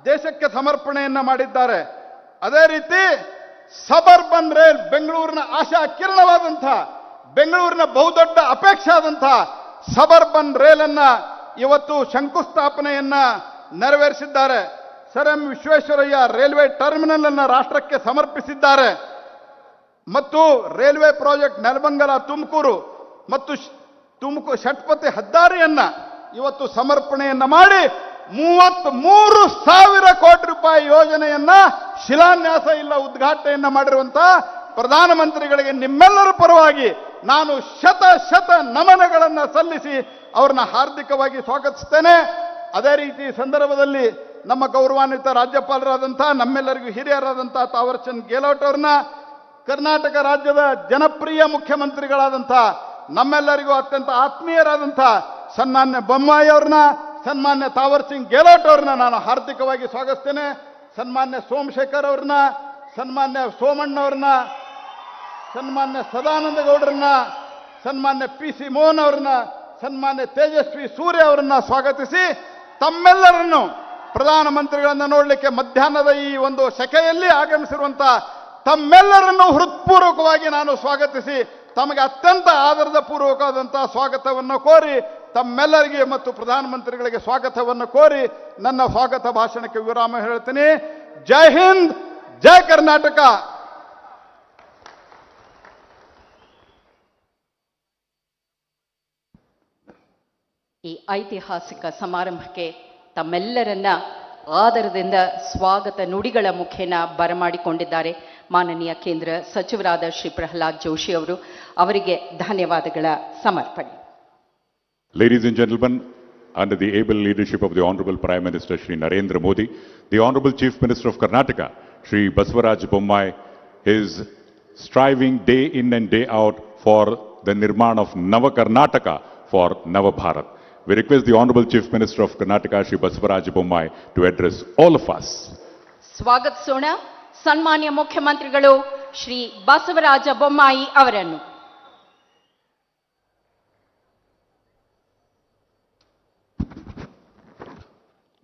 ದೇಶಕ್ಕೆ ಸಮರ್ಪಣೆಯನ್ನ ಮಾಡಿದ್ದಾರೆ. ಅದೇ ರೀತಿ ಸಬರ್ಬನ್ ರೈಲ್, ಬೆಂಗಳೂರಿನ ಆಶಾ ಕಿರಣವಾದಂಥ, ಬೆಂಗಳೂರಿನ ಬಹುದೊಡ್ಡ ಅಪೇಕ್ಷೆ ಆದಂಥ ಸಬರ್ಬನ್ ರೈಲ್ ಅನ್ನ ಇವತ್ತು ಶಂಕುಸ್ಥಾಪನೆಯನ್ನ ನೆರವೇರಿಸಿದ್ದಾರೆ. Sir M Visvesvaraya railway terminal ಅನ್ನ ರಾಷ್ಟ್ರಕ್ಕೆ ಸಮರ್ಪಿಸಿದ್ದಾರೆ. ಮತ್ತು ರೈಲ್ವೆ ಪ್ರಾಜೆಕ್ಟ್ ನೆಲಮಂಗಲ ತುಮಕೂರು ಮತ್ತು ಷಟ್ಪಥಿ ಹೆದ್ದಾರಿಯನ್ನ ಇವತ್ತು ಸಮರ್ಪಣೆಯನ್ನ ಮಾಡಿ 33,000 ಕೋಟಿ ರೂಪಾಯಿ ಯೋಜನೆಯನ್ನ ಶಿಲಾನ್ಯಾಸ ಇಲ್ಲ ಉದ್ಘಾಟನೆಯನ್ನ ಮಾಡಿರುವಂತಹ ಪ್ರಧಾನಮಂತ್ರಿಗಳಿಗೆ ನಿಮ್ಮೆಲ್ಲರ ಪರವಾಗಿ ನಾನು ಶತ ನಮನಗಳನ್ನ ಸಲ್ಲಿಸಿ ಅವ್ರನ್ನ ಹಾರ್ದಿಕವಾಗಿ ಸ್ವಾಗತಿಸ್ತೇನೆ. ಅದೇ ರೀತಿ ಸಂದರ್ಭದಲ್ಲಿ ನಮ್ಮ ಗೌರವಾನ್ವಿತ ರಾಜ್ಯಪಾಲರಾದಂಥ, ನಮ್ಮೆಲ್ಲರಿಗೂ ಹಿರಿಯರಾದಂಥ ತಾವರ್ಚಂದ್ ಗೆಹ್ಲೋಟ್ ಅವ್ರನ್ನ, ಕರ್ನಾಟಕ ರಾಜ್ಯದ ಜನಪ್ರಿಯ ಮುಖ್ಯಮಂತ್ರಿಗಳಾದಂಥ, ನಮ್ಮೆಲ್ಲರಿಗೂ ಅತ್ಯಂತ ಆತ್ಮೀಯರಾದಂಥ ಸನ್ಮಾನ್ಯ ಬೊಮ್ಮಾಯಿ ಅವ್ರನ್ನ, ಸನ್ಮಾನ್ಯ ತಾವರ್ಚಂದ್ ಗೆಹ್ಲೋಟ್ ಅವ್ರನ್ನ ನಾನು ಹಾರ್ದಿಕವಾಗಿ ಸ್ವಾಗತಿಸ್ತೇನೆ. ಸನ್ಮಾನ್ಯ ಸೋಮಶೇಖರ್ ಅವ್ರನ್ನ, ಸನ್ಮಾನ್ಯ ಸೋಮಣ್ಣವ್ರನ್ನ, ಸನ್ಮಾನ್ಯ ಸದಾನಂದ ಗೌಡ್ರನ್ನ, ಸನ್ಮಾನ್ಯ PC ಮೋಹನ್ ಅವ್ರನ್ನ, ಸನ್ಮಾನ್ಯ ತೇಜಸ್ವಿ ಸೂರ್ಯ ಅವರನ್ನ ಸ್ವಾಗತಿಸಿ ತಮ್ಮೆಲ್ಲರನ್ನು ಪ್ರಧಾನಮಂತ್ರಿಗಳನ್ನ ನೋಡಲಿಕ್ಕೆ ಮಧ್ಯಾಹ್ನದ ಈ ಒಂದು ಸೆಕೆಯಲ್ಲಿ ಆಗಮಿಸಿರುವಂತ ತಮ್ಮೆಲ್ಲರನ್ನು ಹೃತ್ಪೂರ್ವಕವಾಗಿ ನಾನು ಸ್ವಾಗತಿಸಿ ತಮಗೆ ಅತ್ಯಂತ ಆದರದ ಪೂರ್ವಕವಾದಂತಹ ಸ್ವಾಗತವನ್ನು ಕೋರಿ ತಮ್ಮೆಲ್ಲರಿಗೆ ಮತ್ತು ಪ್ರಧಾನಮಂತ್ರಿಗಳಿಗೆ ಸ್ವಾಗತವನ್ನು ಕೋರಿ ನನ್ನ ಸ್ವಾಗತ ಭಾಷಣಕ್ಕೆ ವಿರಾಮ ಹೇಳ್ತೀನಿ. ಜೈ ಹಿಂದ್, ಜೈ ಕರ್ನಾಟಕ. ಈ ಐತಿಹಾಸಿಕ ಸಮಾರಂಭಕ್ಕೆ ತಮ್ಮೆಲ್ಲರನ್ನ ಆದರದಿಂದ ಸ್ವಾಗತ ನುಡಿಗಳ ಮುಖೇನ ಬರಮಾಡಿಕೊಂಡಿದ್ದಾರೆ ಮಾನನೀಯ ಕೇಂದ್ರ ಸಚಿವರಾದ ಶ್ರೀ ಪ್ರಹ್ಲಾದ್ ಜೋಶಿ ಅವರು. ಅವರಿಗೆ ಧನ್ಯವಾದಗಳ ಸಮರ್ಪಣೆ. Ladies and gentlemen, under the able leadership of the Honorable Prime Minister Shri Narendra Modi, the Honorable Chief Minister of Karnataka Shri Basavaraj Bommai is striving day in and day out for the Nirman of Nava Karnataka for Nava Bharat. We request the Honorable Chief Minister of Karnataka Shri Basavaraj Bommai to address all of us. ಸ್ವಾಗತಿಸೋಣ ಸನ್ಮಾನ್ಯ ಮುಖ್ಯಮಂತ್ರಿಗಳು ಶ್ರೀ ಬಸವರಾಜ ಬೊಮ್ಮಾಯಿ ಅವರನ್ನು.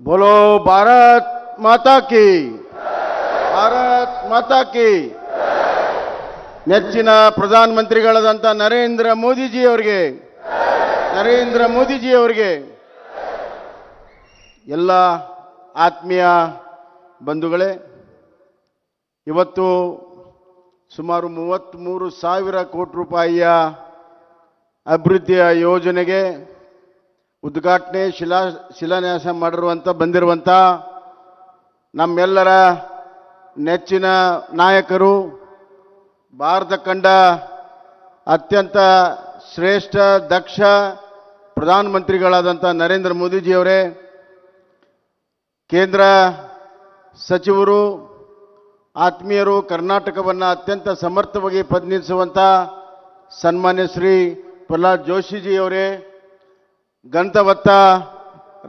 बोलो भारत माता की, भारत माता की. ನೆಚ್ಚಿನ ಪ್ರಧಾನಮಂತ್ರಿಗಳಾದಂಥ ನರೇಂದ್ರ ಮೋದಿಜಿ ಅವರಿಗೆ ಎಲ್ಲ ಆತ್ಮೀಯ ಬಂಧುಗಳೇ, ಇವತ್ತು ಸುಮಾರು 33,000 ಕೋಟಿ ರೂಪಾಯಿಯ ಅಭಿವೃದ್ಧಿಯ ಯೋಜನೆಗೆ ಉದ್ಘಾಟನೆ ಶಿಲಾನ್ಯಾಸ ಬಂದಿರುವಂಥ ನಮ್ಮೆಲ್ಲರ ನೆಚ್ಚಿನ ನಾಯಕರು, ಭಾರತ ಕಂಡ ಅತ್ಯಂತ ಶ್ರೇಷ್ಠ ದಕ್ಷ ಪ್ರಧಾನಮಂತ್ರಿಗಳಾದಂಥ ನರೇಂದ್ರ ಮೋದಿಜಿಯವರೇ, ಕೇಂದ್ರ ಸಚಿವರು, ಆತ್ಮೀಯರು, ಕರ್ನಾಟಕವನ್ನು ಅತ್ಯಂತ ಸಮರ್ಥವಾಗಿ ಪ್ರತಿನಿಧಿಸುವಂಥ ಸನ್ಮಾನ್ಯ ಶ್ರೀ ಪ್ರಹ್ಲಾದ್ ಜೋಶಿಜಿಯವರೇ, ಗಂತವತ್ತ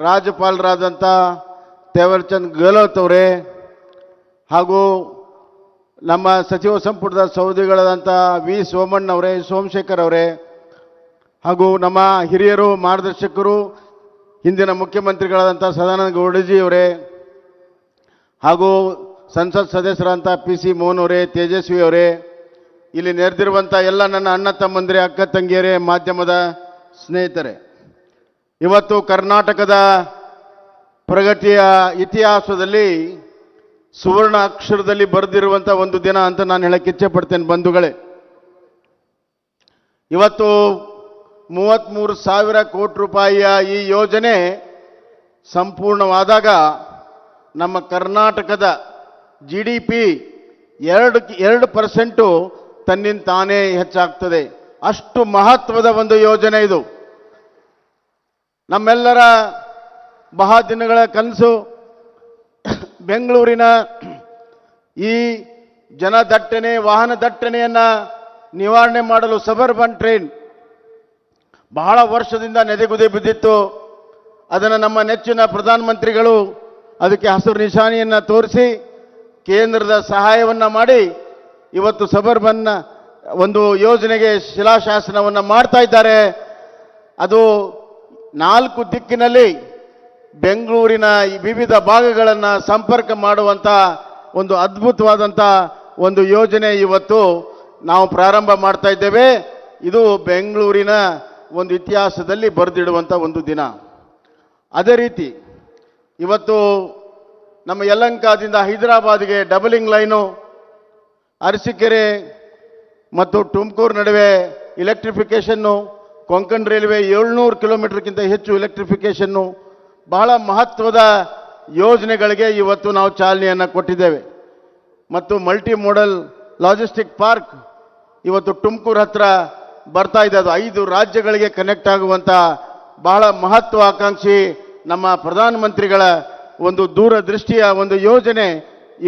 ರಾಜ್ಯಪಾಲರಾದಂಥ ತಾವರ್ಚಂದ್ ಗೆಹ್ಲೋಟ್ ಅವರೇ, ಹಾಗೂ ನಮ್ಮ ಸಚಿವ ಸಂಪುಟದ ಸಹೋದರಿಗಳಾದಂಥ ವಿ ಸೋಮಣ್ಣವರೇ, ಸೋಮಶೇಖರ್ ಅವರೇ, ಹಾಗೂ ನಮ್ಮ ಹಿರಿಯರು, ಮಾರ್ಗದರ್ಶಕರು, ಹಿಂದಿನ ಮುಖ್ಯಮಂತ್ರಿಗಳಾದಂಥ ಸದಾನಂದ ಗೌಡಜಿಯವರೇ, ಹಾಗೂ ಸಂಸತ್ ಸದಸ್ಯರಾದಂಥ PC ಮೋಹನ್ ಅವರೇ, ತೇಜಸ್ವಿ ಅವರೇ, ಇಲ್ಲಿ ನೆರೆದಿರುವಂಥ ಎಲ್ಲ ನನ್ನ ಅಣ್ಣ ತಮ್ಮಂದಿರೇ, ಅಕ್ಕ ತಂಗಿಯರೇ, ಮಾಧ್ಯಮದ ಸ್ನೇಹಿತರೆ, ಇವತ್ತು ಕರ್ನಾಟಕದ ಪ್ರಗತಿಯ ಇತಿಹಾಸದಲ್ಲಿ ಸುವರ್ಣ ಅಕ್ಷರದಲ್ಲಿ ಬರೆದಿರುವಂಥ ಒಂದು ದಿನ ಅಂತ ನಾನು ಹೇಳಕ್ಕೆ ಇಚ್ಛೆ ಪಡ್ತೇನೆ ಬಂಧುಗಳೇ. ಇವತ್ತು 33,000 ಕೋಟಿ ರೂಪಾಯಿಯ ಈ ಯೋಜನೆ ಸಂಪೂರ್ಣವಾದಾಗ ನಮ್ಮ ಕರ್ನಾಟಕದ GDP 2% ತನ್ನಿಂದ ತಾನೇ ಹೆಚ್ಚಾಗ್ತದೆ. ಅಷ್ಟು ಮಹತ್ವದ ಒಂದು ಯೋಜನೆ ಇದು. ನಮ್ಮೆಲ್ಲರ ಬಹಳ ದಿನಗಳ ಕನಸು ಬೆಂಗಳೂರಿನ ಈ ಜನದಟ್ಟಣೆ, ವಾಹನ ದಟ್ಟಣೆಯನ್ನು ನಿವಾರಣೆ ಮಾಡಲು ಸಬರ್ಬನ್ ಟ್ರೈನ್ ಬಹಳ ವರ್ಷದಿಂದ ನೆದೆಗುದೆ ಬಿದ್ದಿತ್ತು. ಅದನ್ನು ನಮ್ಮ ನೆಚ್ಚಿನ ಪ್ರಧಾನಮಂತ್ರಿಗಳು ಅದಕ್ಕೆ ಹಸಿರು ನಿಶಾನೆಯನ್ನು ತೋರಿಸಿ ಕೇಂದ್ರದ ಸಹಾಯವನ್ನು ಮಾಡಿ ಇವತ್ತು ಸಬರ್ಬನ್ ಒಂದು ಯೋಜನೆಗೆ ಶಿಲಾಶಾಸನವನ್ನು ಮಾಡ್ತಾ ಇದ್ದಾರೆ. ಅದು 4 ದಿಕ್ಕಿನಲ್ಲಿ ಬೆಂಗಳೂರಿನ ಈ ವಿವಿಧ ಭಾಗಗಳನ್ನು ಸಂಪರ್ಕ ಮಾಡುವಂಥ ಒಂದು ಅದ್ಭುತವಾದಂಥ ಒಂದು ಯೋಜನೆ ಇವತ್ತು ನಾವು ಪ್ರಾರಂಭ ಮಾಡ್ತಾ ಇದ್ದೇವೆ. ಇದು ಬೆಂಗಳೂರಿನ ಒಂದು ಇತಿಹಾಸದಲ್ಲಿ ಬರೆದಿಡುವಂಥ ಒಂದು ದಿನ. ಅದೇ ರೀತಿ ಇವತ್ತು ನಮ್ಮ ಯಲಹಂಕದಿಂದ ಹೈದರಾಬಾದ್ಗೆ ಡಬಲಿಂಗ್ ಲೈನು, ಅರಸೀಕೆರೆ ಮತ್ತು ತುಮಕೂರು ನಡುವೆ ಇಲೆಕ್ಟ್ರಿಫಿಕೇಷನ್ನು, ಕೊಂಕಣ್ ರೈಲ್ವೆ 700 ಕಿಲೋಮೀಟರ್ಗಿಂತ ಹೆಚ್ಚು ಇಲೆಕ್ಟ್ರಿಫಿಕೇಷನ್ನು, ಬಹಳ ಮಹತ್ವದ ಯೋಜನೆಗಳಿಗೆ ಇವತ್ತು ನಾವು ಚಾಲನೆಯನ್ನು ಕೊಟ್ಟಿದ್ದೇವೆ. ಮತ್ತು ಮಲ್ಟಿ ಮೋಡಲ್ ಲಾಜಿಸ್ಟಿಕ್ ಪಾರ್ಕ್ ಇವತ್ತು ತುಮಕೂರು ಹತ್ರ ಬರ್ತಾ ಇದೆ. ಅದು 5 ರಾಜ್ಯಗಳಿಗೆ ಕನೆಕ್ಟ್ ಆಗುವಂಥ ಬಹಳ ಮಹತ್ವಾಕಾಂಕ್ಷಿ ನಮ್ಮ ಪ್ರಧಾನಮಂತ್ರಿಗಳ ಒಂದು ದೂರದೃಷ್ಟಿಯ ಒಂದು ಯೋಜನೆ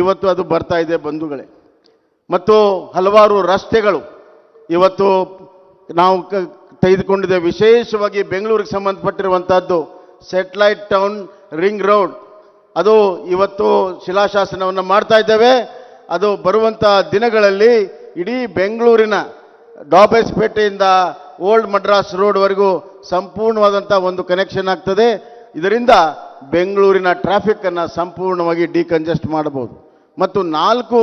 ಇವತ್ತು ಅದು ಬರ್ತಾ ಇದೆ ಬಂಧುಗಳೇ. ಮತ್ತು ಹಲವಾರು ರಸ್ತೆಗಳು ಇವತ್ತು ನಾವು ತೆಗೆದುಕೊಂಡಿದ್ದೇವೆ. ವಿಶೇಷವಾಗಿ ಬೆಂಗಳೂರಿಗೆ ಸಂಬಂಧಪಟ್ಟಿರುವಂಥದ್ದು ಸ್ಯಾಟಲೈಟ್ ಟೌನ್ ರಿಂಗ್ ರೋಡ್, ಅದು ಇವತ್ತು ಶಿಲಾಶಾಸನವನ್ನು ಮಾಡ್ತಾ ಇದ್ದೇವೆ. ಅದು ಬರುವಂಥ ದಿನಗಳಲ್ಲಿ ಇಡೀ ಬೆಂಗಳೂರಿನ ಡಾಬೆಸ್ಪೇಟೆಯಿಂದ ಓಲ್ಡ್ ಮಡ್ರಾಸ್ ರೋಡ್ವರೆಗೂ ಸಂಪೂರ್ಣವಾದಂಥ ಒಂದು ಕನೆಕ್ಷನ್ ಆಗ್ತದೆ. ಇದರಿಂದ ಬೆಂಗಳೂರಿನ ಟ್ರಾಫಿಕ್ಕನ್ನು ಸಂಪೂರ್ಣವಾಗಿ ಡಿಕಂಜೆಸ್ಟ್ ಮಾಡಬಹುದು. ಮತ್ತು 4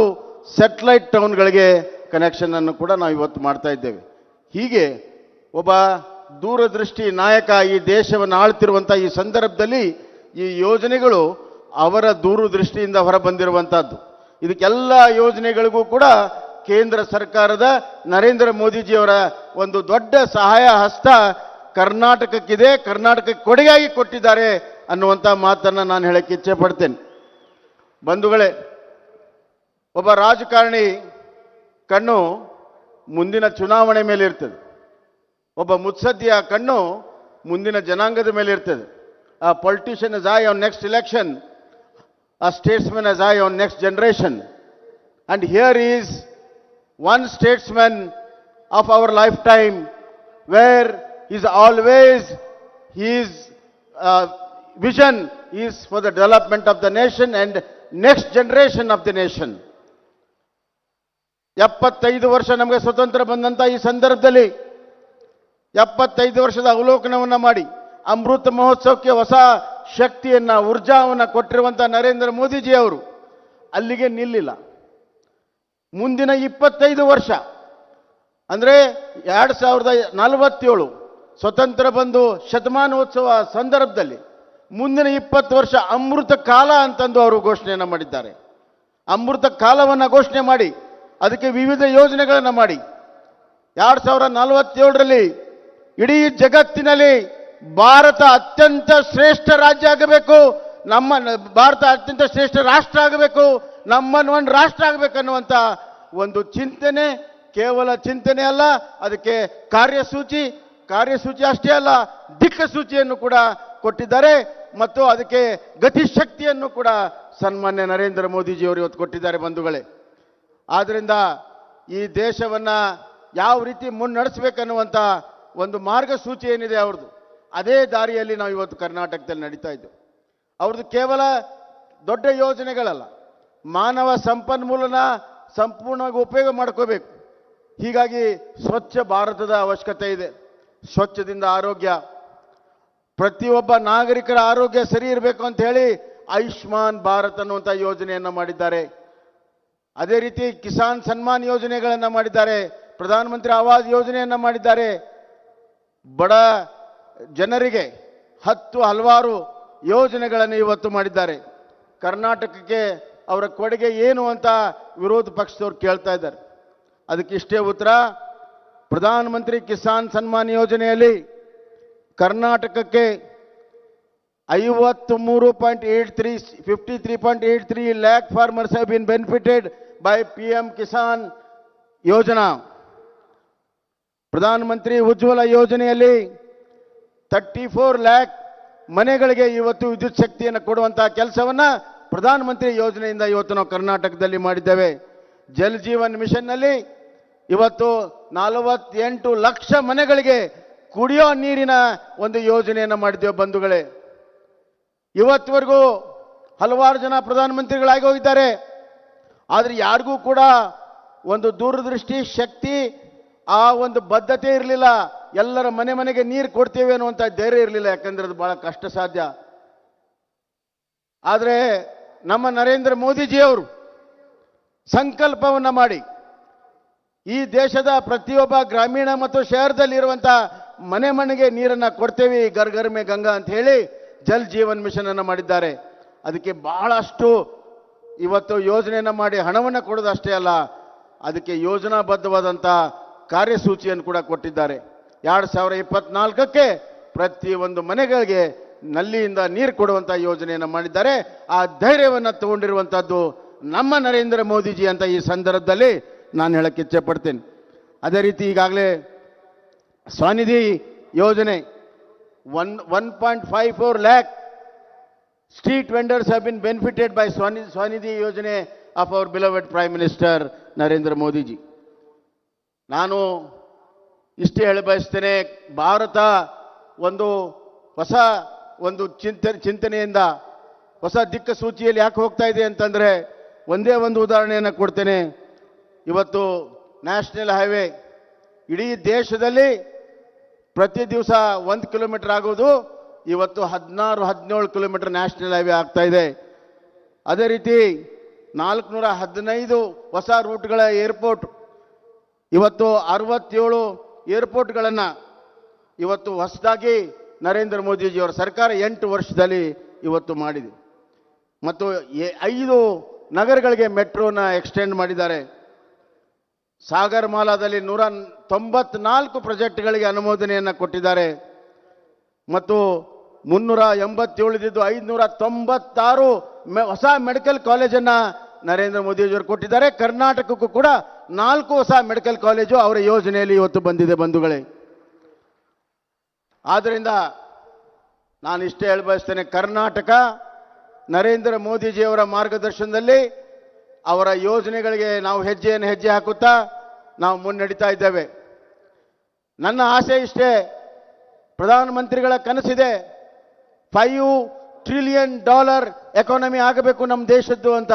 ಸ್ಯಾಟಲೈಟ್ ಟೌನ್ಗಳಿಗೆ ಕನೆಕ್ಷನನ್ನು ಕೂಡ ನಾವು ಇವತ್ತು ಮಾಡ್ತಾ ಇದ್ದೇವೆ. ಹೀಗೆ ಒಬ್ಬ ದೂರದೃಷ್ಟಿ ನಾಯಕ ಈ ದೇಶವನ್ನು ಆಳ್ತಿರುವಂಥ ಈ ಸಂದರ್ಭದಲ್ಲಿ ಈ ಯೋಜನೆಗಳು ಅವರ ದೂರದೃಷ್ಟಿಯಿಂದ ಹೊರಬಂದಿರುವಂಥದ್ದು. ಇದಕ್ಕೆಲ್ಲ ಯೋಜನೆಗಳಿಗೂ ಕೂಡ ಕೇಂದ್ರ ಸರ್ಕಾರದ ನರೇಂದ್ರ ಮೋದಿಜಿಯವರ ಒಂದು ದೊಡ್ಡ ಸಹಾಯ ಹಸ್ತ ಕರ್ನಾಟಕಕ್ಕಿದೆ, ಕರ್ನಾಟಕಕ್ಕೆ ಕೊಡುಗೆಯಾಗಿ ಕೊಟ್ಟಿದ್ದಾರೆ ಅನ್ನುವಂಥ ಮಾತನ್ನು ನಾನು ಹೇಳಕ್ಕೆ ಇಚ್ಛೆ ಪಡ್ತೇನೆ. ಬಂಧುಗಳೇ, ಒಬ್ಬ ರಾಜಕಾರಣಿ ಕಣ್ಣು ಮುಂದಿನ ಚುನಾವಣೆ ಮೇಲೆ ಇರ್ತದೆ, ಒಬ್ಬ ಮುತ್ಸದ್ದಿಯ ಕಣ್ಣು ಮುಂದಿನ ಜನಾಂಗದ ಮೇಲೆ ಇರ್ತದೆ. A politician has eye on next election, a statesman has eye on next generation. And here is one statesman of our lifetime where is always his vision is for the development of the nation and next generation of the nation. 75 ವರ್ಷ ನಮಗೆ ಸ್ವತಂತ್ರ ಬಂದಂಥ ಈ ಸಂದರ್ಭದಲ್ಲಿ 75 ವರ್ಷದ ಅವಲೋಕನವನ್ನು ಮಾಡಿ ಅಮೃತ ಮಹೋತ್ಸವಕ್ಕೆ ಹೊಸ ಶಕ್ತಿಯನ್ನು, ಊರ್ಜಾವನ್ನು ಕೊಟ್ಟಿರುವಂಥ ನರೇಂದ್ರ ಮೋದಿಜಿ ಅವರು ಅಲ್ಲಿಗೆ ನಿಲ್ಲಿಲ್ಲ. ಮುಂದಿನ 25 ವರ್ಷ ಅಂದರೆ 2047 ಸ್ವತಂತ್ರ ಬಂದು ಶತಮಾನೋತ್ಸವ ಸಂದರ್ಭದಲ್ಲಿ ಮುಂದಿನ 20 ವರ್ಷ ಅಮೃತ ಕಾಲ ಅಂತಂದು ಅವರು ಘೋಷಣೆಯನ್ನು ಮಾಡಿದ್ದಾರೆ. ಅಮೃತ ಕಾಲವನ್ನು ಘೋಷಣೆ ಮಾಡಿ ಅದಕ್ಕೆ ವಿವಿಧ ಯೋಜನೆಗಳನ್ನು ಮಾಡಿ 2047ರಲ್ಲಿ ಇಡೀ ಜಗತ್ತಿನಲ್ಲಿ ಭಾರತ ಅತ್ಯಂತ ಶ್ರೇಷ್ಠ ರಾಜ್ಯ ಆಗಬೇಕು, ನಮ್ಮ ಭಾರತ ಅತ್ಯಂತ ಶ್ರೇಷ್ಠ ರಾಷ್ಟ್ರ ಆಗಬೇಕು, ನಮ್ಮನ್ನು ಒಂದು ರಾಷ್ಟ್ರ ಆಗಬೇಕನ್ನುವಂಥ ಒಂದು ಚಿಂತನೆ, ಕೇವಲ ಚಿಂತನೆ ಅಲ್ಲ, ಅದಕ್ಕೆ ಕಾರ್ಯಸೂಚಿ ಅಷ್ಟೇ ಅಲ್ಲ, ದಿಕ್ಕಸೂಚಿಯನ್ನು ಕೂಡ ಕೊಟ್ಟಿದ್ದಾರೆ. ಮತ್ತು ಅದಕ್ಕೆ ಗತಿಶಕ್ತಿಯನ್ನು ಕೂಡ ಸನ್ಮಾನ್ಯ ನರೇಂದ್ರ ಮೋದಿಜಿಯವರು ಇವತ್ತು ಕೊಟ್ಟಿದ್ದಾರೆ ಬಂಧುಗಳೇ. ಆದ್ದರಿಂದ ಈ ದೇಶವನ್ನು ಯಾವ ರೀತಿ ಮುನ್ನಡೆಸಬೇಕನ್ನುವಂಥ ಒಂದು ಮಾರ್ಗಸೂಚಿ ಏನಿದೆ ಅವ್ರದ್ದು, ಅದೇ ದಾರಿಯಲ್ಲಿ ನಾವು ಇವತ್ತು ಕರ್ನಾಟಕದಲ್ಲಿ ನಡೀತಾ ಇದ್ದೇವೆ. ಅವ್ರದ್ದು ಕೇವಲ ದೊಡ್ಡ ಯೋಜನೆಗಳಲ್ಲ, ಮಾನವ ಸಂಪನ್ಮೂಲನ ಸಂಪೂರ್ಣವಾಗಿ ಉಪಯೋಗ ಮಾಡ್ಕೋಬೇಕು. ಹೀಗಾಗಿ ಸ್ವಚ್ಛ ಭಾರತದ ಅವಶ್ಯಕತೆ ಇದೆ. ಸ್ವಚ್ಛದಿಂದ ಆರೋಗ್ಯ, ಪ್ರತಿಯೊಬ್ಬ ನಾಗರಿಕರ ಆರೋಗ್ಯ ಸರಿ ಇರಬೇಕು ಅಂತ ಹೇಳಿ ಆಯುಷ್ಮಾನ್ ಭಾರತ್ ಅನ್ನುವಂಥ ಯೋಜನೆಯನ್ನು ಮಾಡಿದ್ದಾರೆ. ಅದೇ ರೀತಿ ಕಿಸಾನ್ ಸನ್ಮಾನ್ ಯೋಜನೆಗಳನ್ನು ಮಾಡಿದ್ದಾರೆ, ಪ್ರಧಾನಮಂತ್ರಿ ಆವಾಸ್ ಯೋಜನೆಯನ್ನು ಮಾಡಿದ್ದಾರೆ. ಬಡ ಜನರಿಗೆ ಹಲವಾರು ಯೋಜನೆಗಳನ್ನು ಇವತ್ತು ಮಾಡಿದ್ದಾರೆ. ಕರ್ನಾಟಕಕ್ಕೆ ಅವರ ಕೊಡುಗೆ ಏನು ಅಂತ ವಿರೋಧ ಪಕ್ಷದವ್ರು ಕೇಳ್ತಾ ಇದ್ದಾರೆ. ಅದಕ್ಕೆ ಇಷ್ಟೇ ಉತ್ತರ, ಪ್ರಧಾನಮಂತ್ರಿ ಕಿಸಾನ್ ಸನ್ಮಾನ್ ಯೋಜನೆಯಲ್ಲಿ ಕರ್ನಾಟಕಕ್ಕೆ 53.83 lakh farmers have been benefited by PM Kisan ಯೋಜನಾ. ಪ್ರಧಾನಮಂತ್ರಿ ಉಜ್ವಲ ಯೋಜನೆಯಲ್ಲಿ 34 lakh ಮನೆಗಳಿಗೆ ಇವತ್ತು ವಿದ್ಯುತ್ ಶಕ್ತಿಯನ್ನು ಕೊಡುವಂತಹ ಕೆಲಸವನ್ನ ಪ್ರಧಾನಮಂತ್ರಿ ಯೋಜನೆಯಿಂದ ಇವತ್ತು ನಾವು ಕರ್ನಾಟಕದಲ್ಲಿ ಮಾಡಿದ್ದೇವೆ. ಜಲ್ ಜೀವನ್ ಮಿಷನ್ನಲ್ಲಿ ಇವತ್ತು 48 ಲಕ್ಷ ಮನೆಗಳಿಗೆ ಕುಡಿಯೋ ನೀರಿನ ಒಂದು ಯೋಜನೆಯನ್ನು ಮಾಡಿದ್ದೇವೆ ಬಂಧುಗಳೇ. ಇವತ್ತುವರೆಗೂ ಹಲವಾರು ಜನ ಪ್ರಧಾನಮಂತ್ರಿಗಳಾಗಿ ಹೋಗಿದ್ದಾರೆ, ಆದರೆ ಯಾರಿಗೂ ಕೂಡ ಒಂದು ದೂರದೃಷ್ಟಿ, ಶಕ್ತಿ, ಆ ಒಂದು ಬದ್ಧತೆ ಇರಲಿಲ್ಲ. ಎಲ್ಲರ ಮನೆಗೆ ನೀರು ಕೊಡ್ತೇವೆ ಅನ್ನುವಂಥ ಧೈರ್ಯ ಇರಲಿಲ್ಲ, ಯಾಕಂದ್ರೆ ಅದು ಬಹಳ ಕಷ್ಟ ಸಾಧ್ಯ. ಆದರೆ ನಮ್ಮ ನರೇಂದ್ರ ಮೋದಿಜಿಯವರು ಸಂಕಲ್ಪವನ್ನು ಮಾಡಿ ಈ ದೇಶದ ಪ್ರತಿಯೊಬ್ಬ ಗ್ರಾಮೀಣ ಮತ್ತು ಶಹರದಲ್ಲಿರುವಂಥ ಮನೆ ಮನೆಗೆ ನೀರನ್ನು ಕೊಡ್ತೇವೆ, ಘರ್ ಘರ್ ಮೇ ಗಂಗಾ ಅಂತ ಹೇಳಿ ಜಲ್ ಜೀವನ್ ಮಿಷನ್ ಅನ್ನು ಮಾಡಿದ್ದಾರೆ. ಅದಕ್ಕೆ ಬಹಳಷ್ಟು ಇವತ್ತು ಯೋಜನೆಯನ್ನು ಮಾಡಿ ಹಣವನ್ನು ಕೊಡೋದಷ್ಟೇ ಅಲ್ಲ, ಅದಕ್ಕೆ ಯೋಜನಾಬದ್ಧವಾದಂಥ ಕಾರ್ಯಸೂಚಿಯನ್ನು ಕೂಡ ಕೊಟ್ಟಿದ್ದಾರೆ. 2024ಕ್ಕೆ ಪ್ರತಿಯೊಂದು ಮನೆಗಳಿಗೆ ನಲ್ಲಿಯಿಂದ ನೀರು ಕೊಡುವಂಥ ಯೋಜನೆಯನ್ನು ಮಾಡಿದ್ದಾರೆ. ಆ ಧೈರ್ಯವನ್ನು ತಗೊಂಡಿರುವಂಥದ್ದು ನಮ್ಮ ನರೇಂದ್ರ ಮೋದಿಜಿ ಅಂತ ಈ ಸಂದರ್ಭದಲ್ಲಿ ನಾನು ಹೇಳಕ್ಕೆ ಇಚ್ಛೆ ಪಡ್ತೇನೆ. ಅದೇ ರೀತಿ ಈಗಾಗಲೇ ಸ್ವನಿಧಿ ಯೋಜನೆ 1.54 lakh street vendors have been benefited by Swanidhi Yojane of our beloved Prime Minister Narendra Modi ji. ನಾನು ಇಷ್ಟೇ ಹೇಳ ಬಯಸ್ತೇನೆ, ಭಾರತ ಒಂದು ಹೊಸ ಒಂದು ಚಿಂತನೆಯಿಂದ ಹೊಸ ದಿಕ್ಕ ಸೂಚಿಯಲ್ಲಿ ಯಾಕೆ ಹೋಗ್ತಾ ಇದೆ ಅಂತಂದರೆ, ಒಂದೇ ಒಂದು ಉದಾಹರಣೆಯನ್ನು ಕೊಡ್ತೇನೆ. ಇವತ್ತು ನ್ಯಾಷನಲ್ ಹೈವೇ ಇಡೀ ದೇಶದಲ್ಲಿ ಪ್ರತಿ ದಿವಸ 1 ಕಿಲೋಮೀಟರ್ ಆಗೋದು ಇವತ್ತು 16-17 ಕಿಲೋಮೀಟರ್ ನ್ಯಾಷನಲ್ ಹೈವೇ ಆಗ್ತಾ ಇದೆ. ಅದೇ ರೀತಿ 415 ಹೊಸ ರೂಟ್ಗಳ ಏರ್ಪೋರ್ಟ್, ಇವತ್ತು 67 ಏರ್ಪೋರ್ಟ್ಗಳನ್ನು ಇವತ್ತು ಹೊಸದಾಗಿ ನರೇಂದ್ರ ಮೋದಿಜಿಯವರ ಸರ್ಕಾರ 8 ವರ್ಷದಲ್ಲಿ ಇವತ್ತು ಮಾಡಿದೆ. ಮತ್ತು 5 ನಗರಗಳಿಗೆ ಮೆಟ್ರೋನ ಎಕ್ಸ್ಟೆಂಡ್ ಮಾಡಿದ್ದಾರೆ. ಸಾಗರ್ ಮಾಲಾದಲ್ಲಿ 194 ಪ್ರಾಜೆಕ್ಟ್ಗಳಿಗೆ ಅನುಮೋದನೆಯನ್ನು ಕೊಟ್ಟಿದ್ದಾರೆ. ಮತ್ತು 387 596 ಹೊಸ ಮೆಡಿಕಲ್ ಕಾಲೇಜನ್ನು ನರೇಂದ್ರ ಮೋದಿಜಿಯವರು ಕೊಟ್ಟಿದ್ದಾರೆ. ಕರ್ನಾಟಕಕ್ಕೂ ಕೂಡ 4 ಹೊಸ ಮೆಡಿಕಲ್ ಕಾಲೇಜು ಅವರ ಯೋಜನೆಯಲ್ಲಿ ಇವತ್ತು ಬಂದಿದೆ ಬಂಧುಗಳೇ. ಆದ್ದರಿಂದ ನಾನು ಇಷ್ಟೇ ಹೇಳ ಬಯಸ್ತೇನೆ, ಕರ್ನಾಟಕ ನರೇಂದ್ರ ಮೋದಿಜಿಯವರ ಮಾರ್ಗದರ್ಶನದಲ್ಲಿ ಅವರ ಯೋಜನೆಗಳಿಗೆ ನಾವು ಹೆಜ್ಜೆ ಹಾಕುತ್ತಾ ನಾವು ಮುನ್ನಡೀತಾ ಇದ್ದೇವೆ. ನನ್ನ ಆಸೆ ಇಷ್ಟೇ, ಪ್ರಧಾನಮಂತ್ರಿಗಳ ಕನಸಿದೆ, $5 ಟ್ರಿಲಿಯನ್ ಎಕಾನಮಿ ಆಗಬೇಕು ನಮ್ಮ ದೇಶದ್ದು ಅಂತ.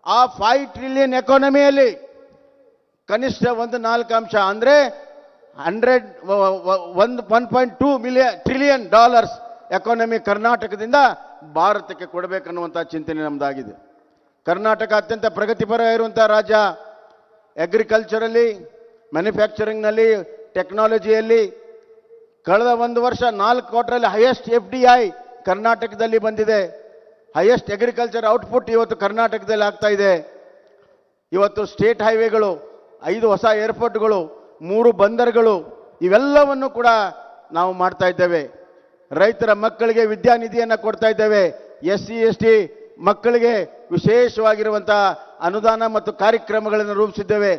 ಆ 5 ಟ್ರಿಲಿಯನ್ ಎಕಾನಮಿಯಲ್ಲಿ ಕನಿಷ್ಠ ಒಂದು 4 ಅಂಶ ಅಂದರೆ 1.2 ಟ್ರಿಲಿಯನ್ ಎಕಾನಮಿ ಕರ್ನಾಟಕದಿಂದ ಭಾರತಕ್ಕೆ ಕೊಡಬೇಕನ್ನುವಂಥ ಚಿಂತನೆ ನಮ್ಮದಾಗಿದೆ. ಕರ್ನಾಟಕ ಅತ್ಯಂತ ಪ್ರಗತಿಪರ ಇರುವಂಥ ರಾಜ್ಯ. ಅಗ್ರಿಕಲ್ಚರಲ್ಲಿ, ಮ್ಯಾನುಫ್ಯಾಕ್ಚರಿಂಗ್ನಲ್ಲಿ, ಟೆಕ್ನಾಲಜಿಯಲ್ಲಿ ಕಳೆದ 1 ವರ್ಷ 4 ಕ್ವಾರ್ಟರಲ್ಲಿ ಹೈಯೆಸ್ಟ್ FDI ಕರ್ನಾಟಕದಲ್ಲಿ ಬಂದಿದೆ. ಹೈಯೆಸ್ಟ್ ಅಗ್ರಿಕಲ್ಚರ್ ಔಟ್ಪುಟ್ ಇವತ್ತು ಕರ್ನಾಟಕದಲ್ಲಿ ಆಗ್ತಾ ಇದೆ. ಇವತ್ತು ಸ್ಟೇಟ್ ಹೈವೇಗಳು, 5 ಹೊಸ ಏರ್ಪೋರ್ಟ್ಗಳು, 3 ಬಂದರುಗಳು, ಇವೆಲ್ಲವನ್ನು ಕೂಡ ನಾವು ಮಾಡ್ತಾ ಇದ್ದೇವೆ. ರೈತರ ಮಕ್ಕಳಿಗೆ ವಿದ್ಯಾನಿಧಿಯನ್ನು ಕೊಡ್ತಾ ಇದ್ದೇವೆ. SC ST ಮಕ್ಕಳಿಗೆ ವಿಶೇಷವಾಗಿರುವಂಥ ಅನುದಾನ ಮತ್ತು ಕಾರ್ಯಕ್ರಮಗಳನ್ನು ರೂಪಿಸಿದ್ದೇವೆ.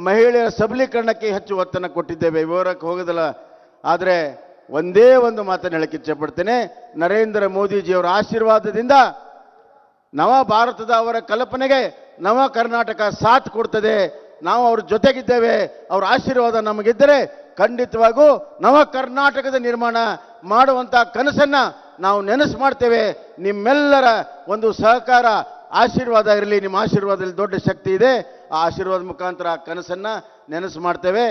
ಮಹಿಳೆಯರ ಸಬಲೀಕರಣಕ್ಕೆ ಹೆಚ್ಚು ಒತ್ತನ್ನು ಕೊಟ್ಟಿದ್ದೇವೆ. ವಿವರಕ್ಕೆ ಹೋಗೋದಿಲ್ಲ. ಆದರೆ ಒಂದೇ ಒಂದು ಮಾತನ್ನು ಹೇಳಕ್ಕೆ ಇಚ್ಛೆ ಪಡ್ತೇನೆ, ನರೇಂದ್ರ ಮೋದಿಜಿಯವರ ಆಶೀರ್ವಾದದಿಂದ ನವ ಭಾರತದ ಅವರ ಕಲ್ಪನೆಗೆ ನವ ಕರ್ನಾಟಕ ಸಾಥ್ ಕೊಡ್ತದೆ. ನಾವು ಅವ್ರ ಜೊತೆಗಿದ್ದೇವೆ. ಅವರ ಆಶೀರ್ವಾದ ನಮಗಿದ್ದರೆ ಖಂಡಿತವಾಗೂ ನವ ಕರ್ನಾಟಕದ ನಿರ್ಮಾಣ ಮಾಡುವಂಥ ಕನಸನ್ನು ನಾವು ನೆನಸು ಮಾಡ್ತೇವೆ. ನಿಮ್ಮೆಲ್ಲರ ಒಂದು ಸಹಕಾರ, ಆಶೀರ್ವಾದ ಇರಲಿ. ನಿಮ್ಮ ಆಶೀರ್ವಾದದಲ್ಲಿ ದೊಡ್ಡ ಶಕ್ತಿ ಇದೆ. ಆ ಆಶೀರ್ವಾದ ಮುಖಾಂತರ ಆ ಕನಸನ್ನು ನೆನಸು ಮಾಡ್ತೇವೆ.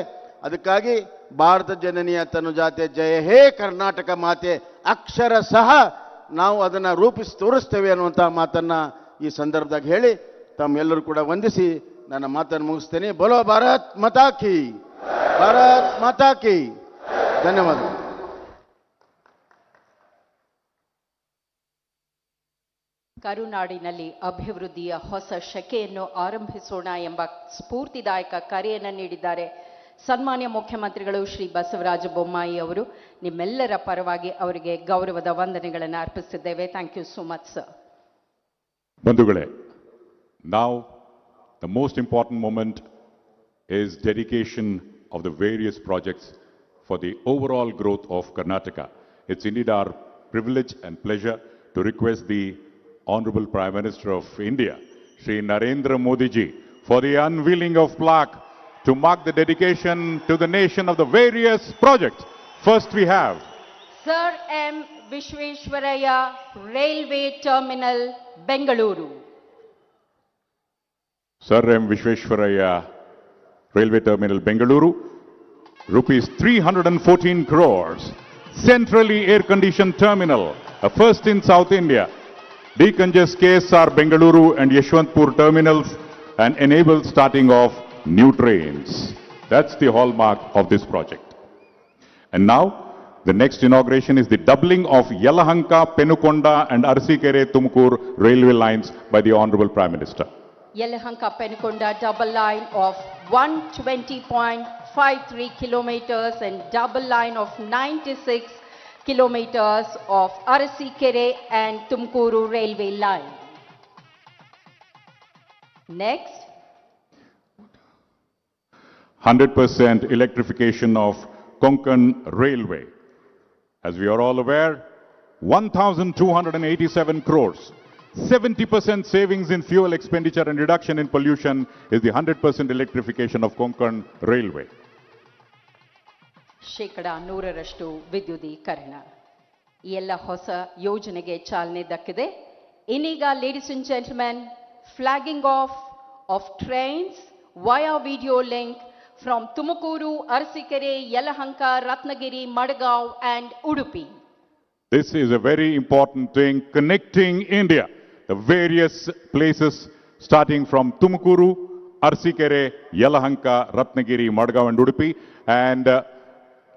ಅದಕ್ಕಾಗಿ ಭಾರತ ಜನನಿಯ ತನುಜಾತೆ ಜಯ ಹೇ ಕರ್ನಾಟಕ ಮಾತೆ ಅಕ್ಷರ ಸಹ ನಾವು ಅದನ್ನು ರೂಪಿಸಿ ತೋರಿಸ್ತೇವೆ ಅನ್ನುವಂಥ ಮಾತನ್ನು ಈ ಸಂದರ್ಭದಾಗ ಹೇಳಿ ತಮ್ಮೆಲ್ಲರೂ ಕೂಡ ವಂದಿಸಿ ನನ್ನ ಮಾತನ್ನು ಮುಗಿಸ್ತೇನೆ. ಬೋಲೋ ಭಾರತ್ ಮಾತಾ ಕಿ, ಭಾರತ್ ಮಾತಾ ಕಿ. ಧನ್ಯವಾದ. ಕರುನಾಡಿನಲ್ಲಿ ಅಭಿವೃದ್ಧಿಯ ಹೊಸ ಶಕೆಯನ್ನು ಆರಂಭಿಸೋಣ ಎಂಬ ಸ್ಫೂರ್ತಿದಾಯಕ ಕರೆಯನ್ನು ನೀಡಿದ್ದಾರೆ ಸನ್ಮಾನ್ಯ ಮುಖ್ಯಮಂತ್ರಿಗಳು ಶ್ರೀ ಬಸವರಾಜ ಬೊಮ್ಮಾಯಿ ಅವರು. ನಿಮ್ಮೆಲ್ಲರ ಪರವಾಗಿ ಅವರಿಗೆ ಗೌರವದ ವಂದನೆಗಳನ್ನು ಅರ್ಪಿಸಿದ್ದೇವೆ. Thank you so much sir. ಬಂಧುಗಳೇ, now the most important moment is dedication of the various projects for the overall growth of Karnataka. It's indeed our privilege and pleasure to request the Honorable Prime Minister of India, Shri Narendra Modi ji, for the unveiling of plaque to mark the dedication to the nation of the various projects. First we have Sir M. Vishweshwaraya, Railway Terminal, Bengaluru. Sir M. Vishweshwaraya, Railway Terminal, Bengaluru, rupees 314 crores, centrally air-conditioned terminal, a first in South India. decongest KSR Bengaluru and Yeshwantpur terminals and enable starting of new trains. That's the hallmark of this project. And now, the next inauguration is the doubling of Yelahanka, Penukonda and Arsikere Tumkur railway lines by the Honorable Prime Minister. Yelahanka Penukonda double line of 120.53 kilometers and double line of 96 kilometers of Arsikere and Tumkuru railway line. Next, 100% electrification of Konkan Railway. As we are all aware, 1,287 crores, 70% savings in fuel expenditure and reduction in pollution is the 100% electrification of Konkan Railway. ಶೇಕಡ 100ರಷ್ಟು ವಿದ್ಯುದೀಕರಣ. ಈ ಎಲ್ಲ ಹೊಸ ಯೋಜನೆಗೆ ಚಾಲನೆ ದಕ್ಕಿದೆ. ಇನ್ನೀಗ ladies and gentlemen, flagging off trains via video link from Tumukuru, Arsikere, Yelahanka, Ratnagiri, Madgaon and Udupi. This is a very important thing, connecting India, the various places starting from Tumukuru, Arsikere, Yelahanka, Ratnagiri, Madgaon and Udupi. And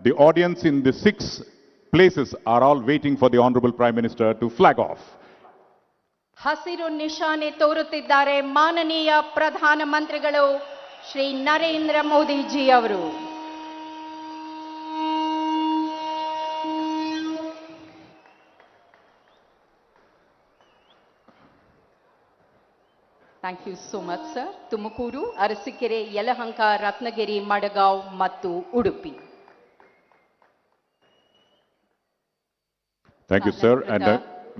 the audience in the 6 places are all waiting for the Honorable Prime Minister to flag off. ಹಸಿರು ನಿಶಾನೆ ತೋರುತ್ತಿದ್ದಾರೆ ಮಾನನೀಯ ಪ್ರಧಾನ ಮಂತ್ರಿಗಳು ಶ್ರೀ ನರೇಂದ್ರ ಮೋದಿಜಿ ಅವರು. Thank you so much sir. Tumakuru, Arsikere, Yelahanka, Ratnagiri, Madgaon ಮತ್ತು Udupi. Thank you, sir. And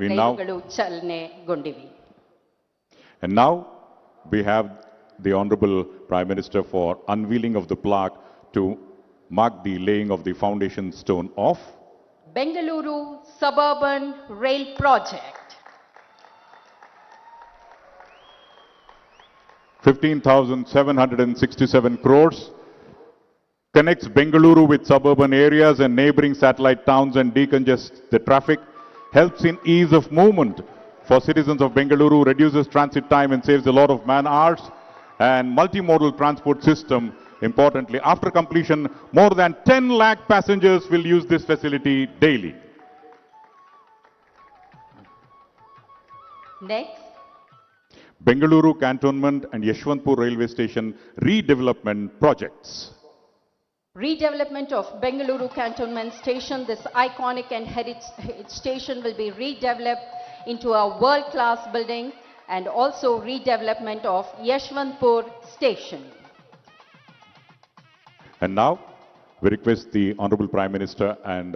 we now. ಚಲನೆಗೊಂಡಿವೆ. And now we have the Honorable Prime Minister for unveiling of the plaque to mark the laying of the foundation stone of Bengaluru Suburban Rail Project. 15,767 crores connects Bengaluru with suburban areas and neighboring satellite towns and decongests the traffic, helps in ease of movement for citizens of Bengaluru, reduces transit time and saves a lot of man hours, and multimodal transport system. Importantly, after completion, more than 10 lakh passengers will use this facility daily. Next, Bengaluru Cantonment and Yeshwantpur Railway Station redevelopment projects. Redevelopment of Bengaluru Cantonment Station. This iconic and heritage station will be redeveloped into a world-class building, and also redevelopment of Yeshwantpur Station. And now, we request the Honorable Prime Minister and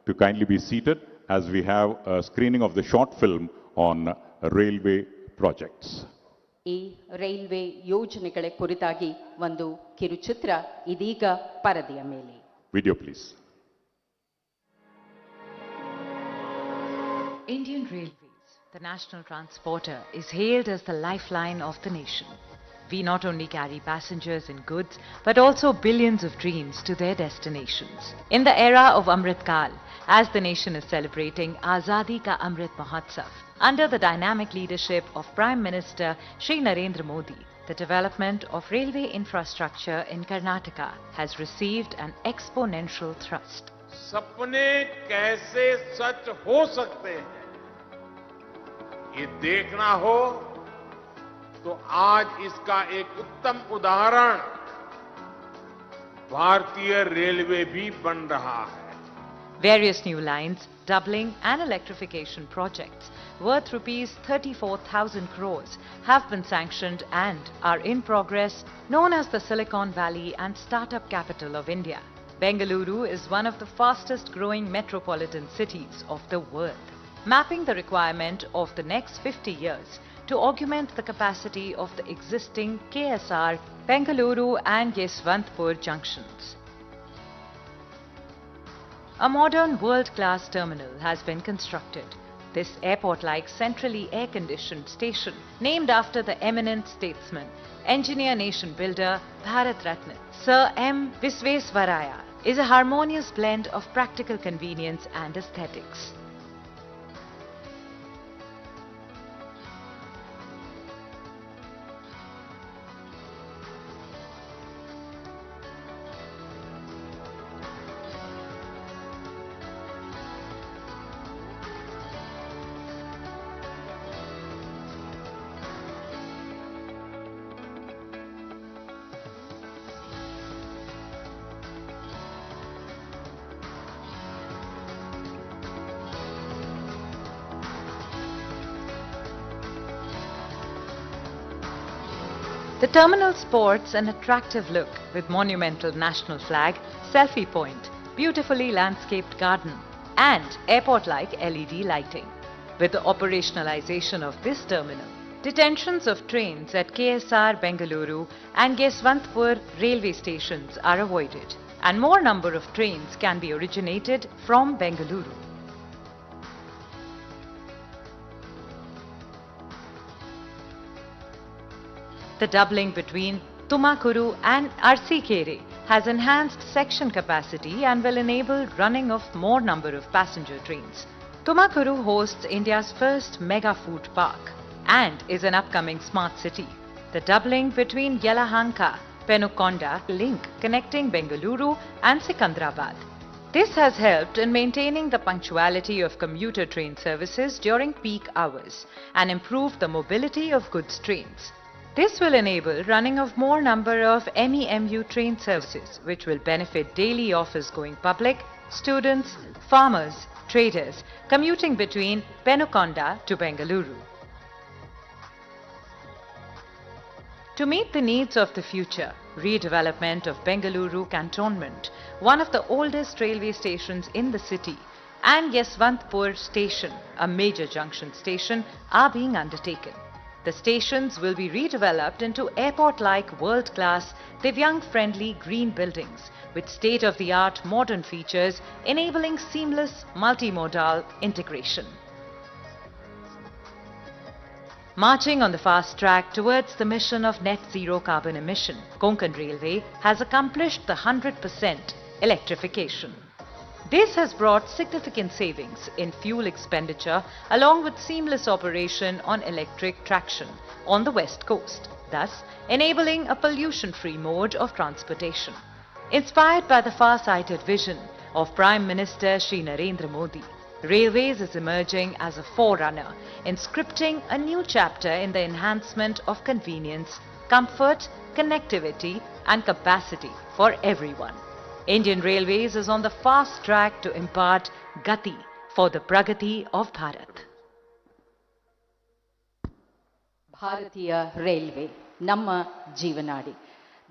to kindly be seated as we have a screening of the short film on railway projects. ಈ railway ಯೋಜನೆಗಳ ಕುರಿತಾಗಿ ಒಂದು ಕಿರುಚಿತ್ರ ಇದೀಗ ಪರದೆಯ ಮೇಲೆ. Video, please. Indian Railways, the national transporter, is hailed as the lifeline of the nation. We not only carry passengers and goods, but also billions of dreams to their destinations. In the era of Amrit Kal, as the nation is celebrating Azadi Ka Amrit Mahotsav, under the dynamic leadership of Prime Minister Shri Narendra Modi, the development of railway infrastructure in Karnataka has received an exponential thrust. सपने कैसे सच हो सकते हैं, ये देखना हो तो आज इसका एक उत्तम उदाहरण भारतीय रेलवे भी बन रहा है. Various new lines, doubling and electrification projects worth rupees 34,000 crores have been sanctioned and are in progress, known as the Silicon Valley and Startup Capital of India. Bengaluru is one of the fastest growing metropolitan cities of the world, mapping the requirement of the next 50 years to augment the capacity of the existing KSR, Bengaluru and Yeshwantpur junctions. A modern world-class terminal has been constructed. This airport-like centrally air-conditioned station, named after the eminent statesman, engineer nation builder, Bharat Ratna, Sir M. Visvesvaraya, is a harmonious blend of practical convenience and aesthetics. The terminal sports an attractive look with monumental national flag, selfie point, beautifully landscaped garden and airport-like LED lighting. With the operationalization of this terminal, detentions of trains at KSR Bengaluru and Yeshwantpur railway stations are avoided, and more number of trains can be originated from Bengaluru. The doubling between Tumakuru and Arsikere has enhanced section capacity and will enable running of more number of passenger trains. Tumakuru hosts India's first mega food park and is an upcoming smart city. The doubling between Yelahanka, Penukonda link connecting Bengaluru and Sikandrabad. This has helped in maintaining the punctuality of commuter train services during peak hours and improved the mobility of goods trains. This will enable running of more number of MEMU train services, which will benefit daily office-going public, students, farmers, traders commuting between Penukonda to Bengaluru. To meet the needs of the future, redevelopment of Bengaluru Cantonment, one of the oldest railway stations in the city, and Yeshwantpur station, a major junction station, are being undertaken. The stations will be redeveloped into airport-like world-class, Divyang-friendly green buildings with state-of-the-art modern features enabling seamless multimodal integration. Marching on the fast track towards the mission of net zero carbon emission, Konkan Railway has accomplished the 100% electrification. This has brought significant savings in fuel expenditure along with seamless operation on electric traction on the west coast, thus enabling a pollution-free mode of transportation. Inspired by the far-sighted vision of Prime Minister Shri Narendra Modi, Railways is emerging as a forerunner in scripting a new chapter in the enhancement of convenience, comfort, connectivity and capacity for everyone. Indian Railways is on the fast track to impart Gati for the Pragati of Bharat. Bharatiya Railway, Namma Jeevanadi.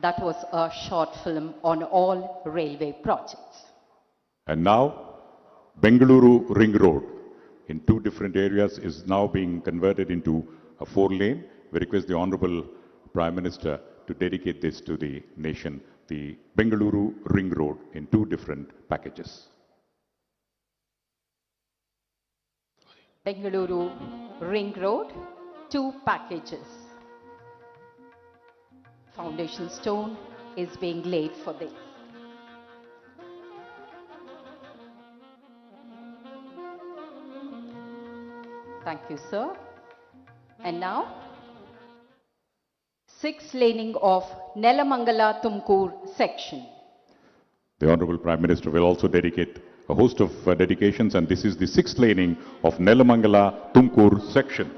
That was a short film on all railway projects. And now, Bengaluru Ring Road in two different areas is now being converted into a 4-lane. We request the Honorable Prime Minister to dedicate this to the nation, the Bengaluru Ring Road in two different packages. Bengaluru Ring Road, 2 packages. Foundation stone is being laid for this. Thank you, sir. And now, 6-laning of Nelamangala Tumkur section. The Honorable Prime Minister will also dedicate a host of dedications, and this is the 6th laning of Nelamangala Tumkur section.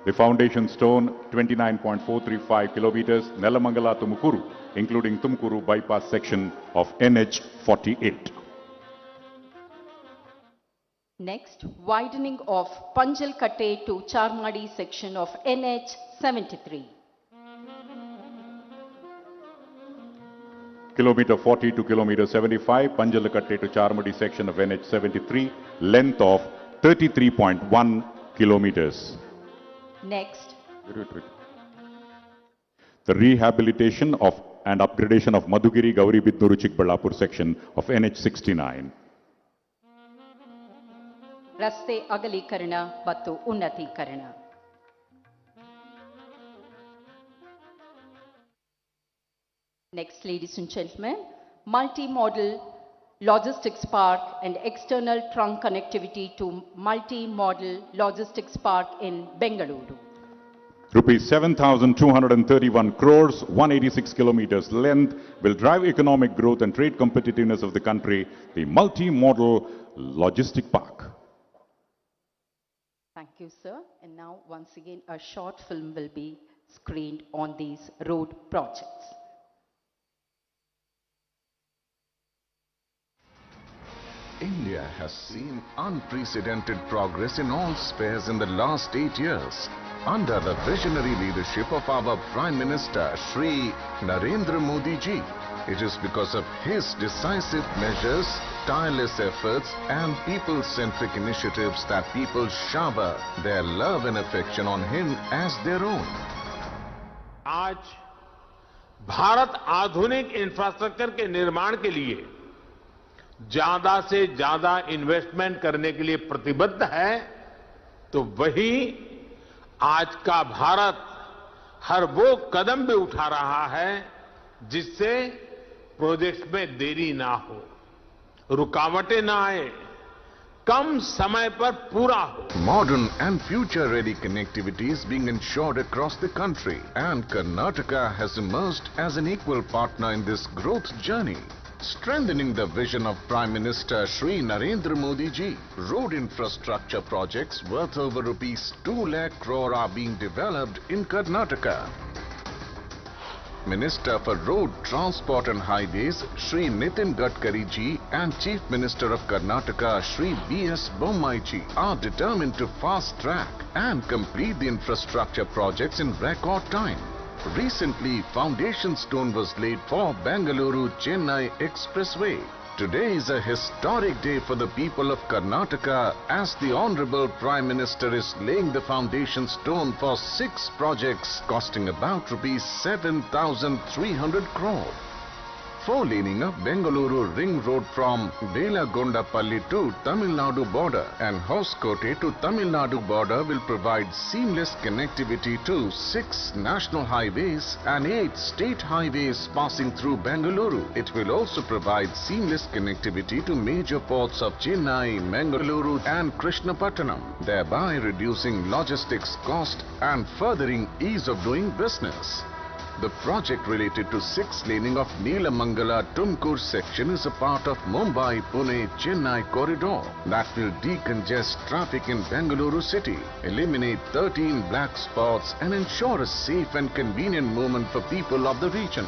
The foundation stone 29.435 kilometers Nelamangala Tumkuru, including Tumkuru bypass section of NH 48. Next, widening of Panjalkatte to Charmadi section of NH 73. Kilometer 40 to kilometer 75, Panjalkatte to Charmadi section of NH 73, length of 33.1 kilometers. Next, The rehabilitation of and upgradation of Madhugiri Gauri Bidduru Chikballapur section of NH 69. ರಸ್ತೆ ಅಗಲೀಕರಣ ಮತ್ತು ಉನ್ನತೀಕರಣ. Next, ladies and gentlemen, multi-modal logistics park and external trunk connectivity to multi-modal logistics park in Bengaluru. Rupees 7,231 crores, 186 kilometers length, will drive economic growth and trade competitiveness of the country, the multi-modal logistic park. Thank you, sir. And now, once again, a short film will be screened on these road projects. India has seen unprecedented progress in all spheres in the last 8 years. under the visionary leadership of our Prime Minister Shri Narendra Modi ji. It is because of his decisive measures, tireless efforts and people-centric initiatives that people shower their love and affection on him as their own. आज भारत आधुनिक infrastructure के निर्माण के लिए ज्यादा से ज्यादा investment करने के लिए प्रतिबद्ध है, तो वही आज का भारत हर वो कदम भी उठा रहा है जिससे प्रोजेक्ट्स में देरी ना हो, रुकावटें ना आए, कम समय पर पूरा हो. Modern and future-ready connectivity is being ensured across the country, and Karnataka has emerged as an equal partner in this growth journey. Strengthening the vision of Prime Minister Shri Narendra Modi ji, road infrastructure projects worth over rupees 2 lakh crore are being developed in Karnataka. Minister for Road Transport and Highways Shri Nitin Gadkari ji and Chief Minister of Karnataka Shri B.S. Bommai ji are determined to fast track and complete the infrastructure projects in record time. Recently, foundation stone was laid for Bengaluru-Chennai Expressway. Today is a historic day for the people of Karnataka as the Honorable Prime Minister is laying the foundation stone for 6 projects costing about rupees 7,300 crore. 4-laning of Bengaluru Ring Road from Belagondapalli to Tamil Nadu border and Hoskote to Tamil Nadu border will provide seamless connectivity to 6 national highways and 8 state highways passing through Bengaluru. It will also provide seamless connectivity to major ports of Chennai, Mangaluru and Krishnapatnam, thereby reducing logistics cost and furthering ease of doing business. The project related to 6-laning of Neelamangala-Tumkur section is a part of Mumbai-Pune-Chennai corridor that will decongest traffic in Bengaluru city, eliminate 13 black spots and ensure a safe and convenient movement for people of the region.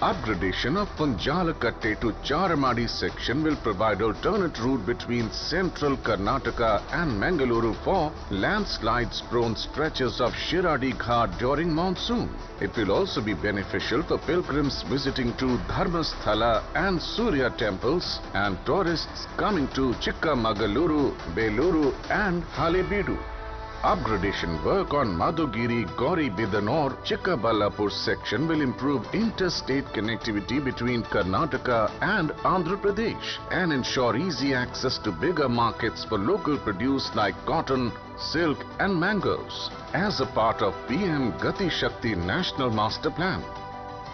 Upgradation of Punjalakatte to Charamadi section will provide alternate route between central Karnataka and Mangaluru for landslides-prone stretches of Shiradi Ghat during monsoon. It will also be beneficial for pilgrims visiting to Dharmasthala and Surya temples and tourists coming to Chikmagaluru, Beluru and Halebeedu. Upgradation work on Madhugiri Gauri Bidanur Chikkaballapur section will improve interstate connectivity between Karnataka and Andhra Pradesh and ensure easy access to bigger markets for local produce like cotton, silk and mangoes. As a part of PM Gati Shakti National Master Plan,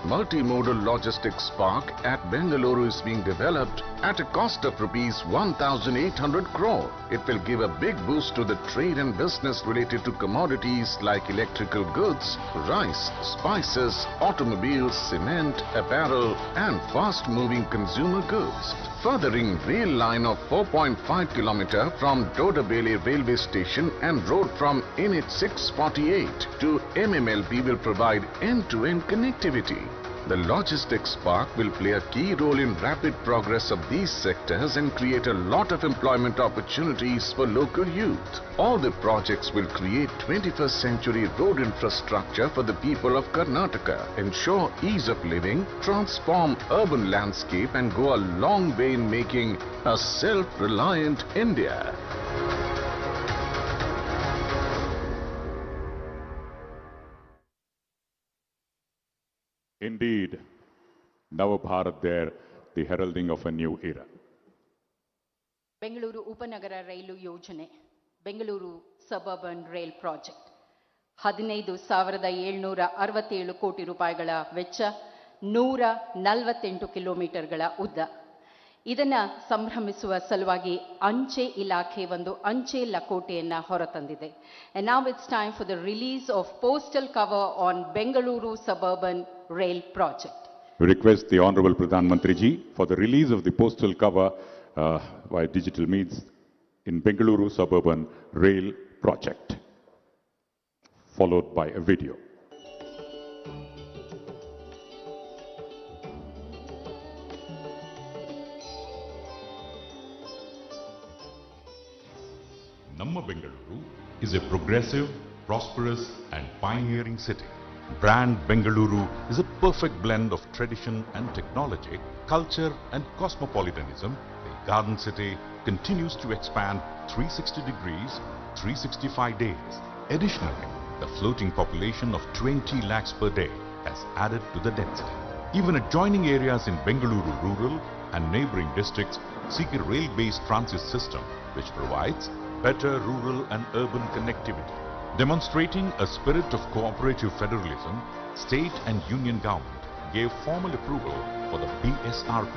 multimodal logistics park at Bengaluru is being developed at a cost of rupees 1,800 crore. It will give a big boost to the trade and business related to commodities like electrical goods, rice, spices, automobiles, cement, apparel and fast-moving consumer goods. Furthering rail line of 4.5 km from Dodabele railway station and road from NH 648 to MMLP will provide end-to-end connectivity. The logistics park will play a key role in rapid progress of these sectors and create a lot of employment opportunities for local youth. All the projects will create 21st century road infrastructure for the people of Karnataka, ensure ease of living, transform urban landscape and go a long way in making a self-reliant India. Indeed, Nava Bharat there, the heralding of a new era. Bengaluru ಉಪನಗರ ರೈಲು ಯೋಜನೆ, Bengaluru suburban rail project 15,767 ಕೋಟಿ ರೂಪಾಯಿಗಳ ವೆಚ್ಚ, 148 ಕಿಲೋಮೀಟರ್ಗಳ ಉದ್ದ. ಇದನ್ನ ಸಂಭ್ರಮಿಸುವ ಸಲುವಾಗಿ ಅಂಚೆ ಇಲಾಖೆ ಒಂದು ಅಂಚೆ ಲಕೋಟೆಯನ್ನ ಹೊರತಂದಿದೆ. And now it's time for the release of postal cover on Bengaluru Suburban Rail Project. We request the Honorable Pradhan Mantri ji for the release of the postal cover via digital means in Bengaluru Suburban Rail Project, followed by a video. Namma Bengaluru is a progressive, prosperous and pioneering city. Brand Bengaluru is a perfect blend of tradition and technology, culture and cosmopolitanism. The Garden City continues to expand 360 degrees, 365 days. Additionally, the floating population of 20 lakhs per day has added to the density. Even adjoining areas in Bengaluru rural and neighboring districts seek a rail-based transit system which provides better rural and urban connectivity. Demonstrating a spirit of cooperative federalism, state and union government gave formal approval for the BSRP.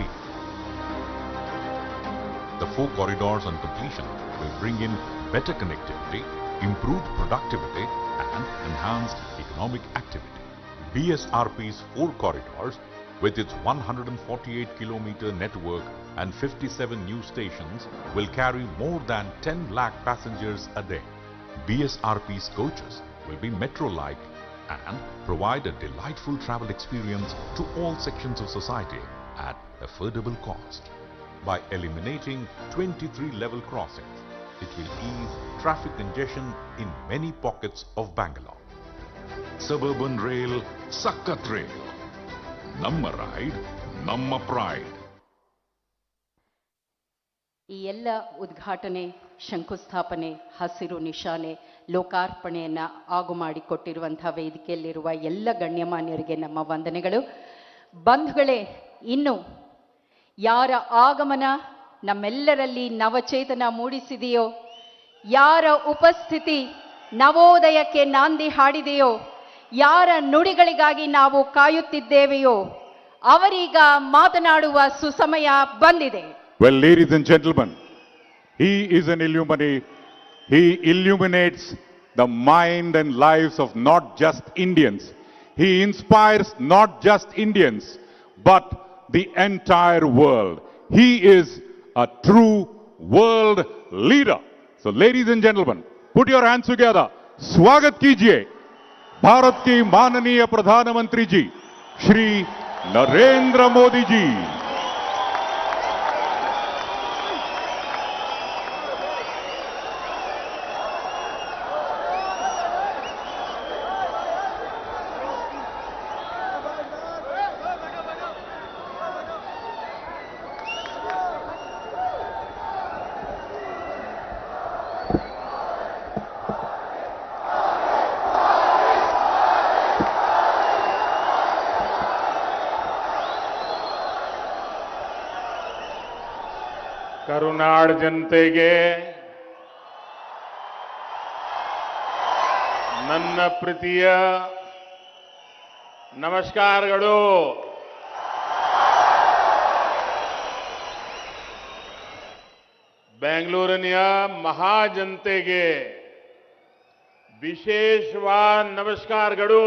The 4 corridors on completion will bring in better connectivity, improved productivity and enhanced economic activity. BSRP's 4 corridors with its 148-kilometer network and 57 new stations will carry more than 10 lakh passengers a day. BSRP's coaches will be metro-like and provide a delightful travel experience to all sections of society at affordable cost. By eliminating 23 level crossings, it will ease traffic congestion in many pockets of Bangalore. Suburban Rail, Sakkat Rail. Namma ride, Namma pride. ಈ ಎಲ್ಲ ಉದ್ಘಾಟನೆ, ಶಂಕುಸ್ಥಾಪನೆ, ಹಸಿರು ನಿಶಾನೆ, ಲೋಕಾರ್ಪಣೆಯನ್ನು ಆಗು ಮಾಡಿಕೊಟ್ಟಿರುವಂತಹ ವೇದಿಕೆಯಲ್ಲಿರುವ ಎಲ್ಲ ಗಣ್ಯಮಾನ್ಯರಿಗೆ ನಮ್ಮ ವಂದನೆಗಳು. ಬಂಧುಗಳೇ, ಇನ್ನು ಯಾರ ಆಗಮನ ನಮ್ಮೆಲ್ಲರಲ್ಲಿ ನವಚೇತನ ಮೂಡಿಸಿದೆಯೋ, ಯಾರ ಉಪಸ್ಥಿತಿ ನವೋದಯಕ್ಕೆ ನಾಂದಿ ಹಾಡಿದೆಯೋ, ಯಾರ ನುಡಿಗಳಿಗಾಗಿ ನಾವು ಕಾಯುತ್ತಿದ್ದೇವೆಯೋ ಅವರೀಗ ಮಾತನಾಡುವ ಸುಸಮಯ ಬಂದಿದೆ. Well, ladies and gentlemen, he is an illuminati. He illuminates the mind and lives of not just Indians. He inspires not just Indians, but the entire world. He is a true world leader. So, ladies and gentlemen, put your hands together. Swagat kijiye Bharat ke माननीय प्रधानमंत्री जी, Shri Narendra Modi ji. ಕರುನಾಡ ಜನತೆಗೆ ನನ್ನ ಪ್ರೀತಿಯ ನಮಸ್ಕಾರಗಳು. ಬೆಂಗಳೂರಿನ ಮಹಾಜನತೆಗೆ ವಿಶೇಷವಾದ ನಮಸ್ಕಾರಗಳು.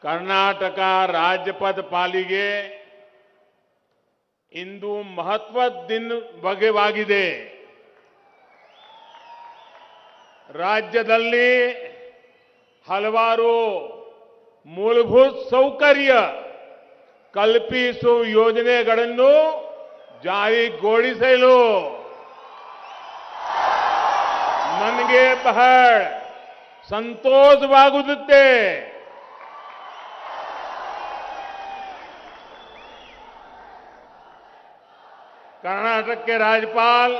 ಕರ್ನಾಟಕ ರಾಜ್ಯಪದ ಪಾಲಿಗೆ ಇಂದು ಮಹತ್ವದ ದಿನವಾಗಿದೆ. ರಾಜ್ಯದಲ್ಲಿ ಹಲವಾರು ಮೂಲಭೂತ ಸೌಕರ್ಯ ಕಲ್ಪಿಸುವ ಯೋಜನೆಗಳನ್ನು ಜಾರಿಗೊಳಿಸಲು ನನಗೆ ಬಹಳ ಸಂತೋಷವಾಗುತ್ತದೆ. कर्नाटक के राज्यपाल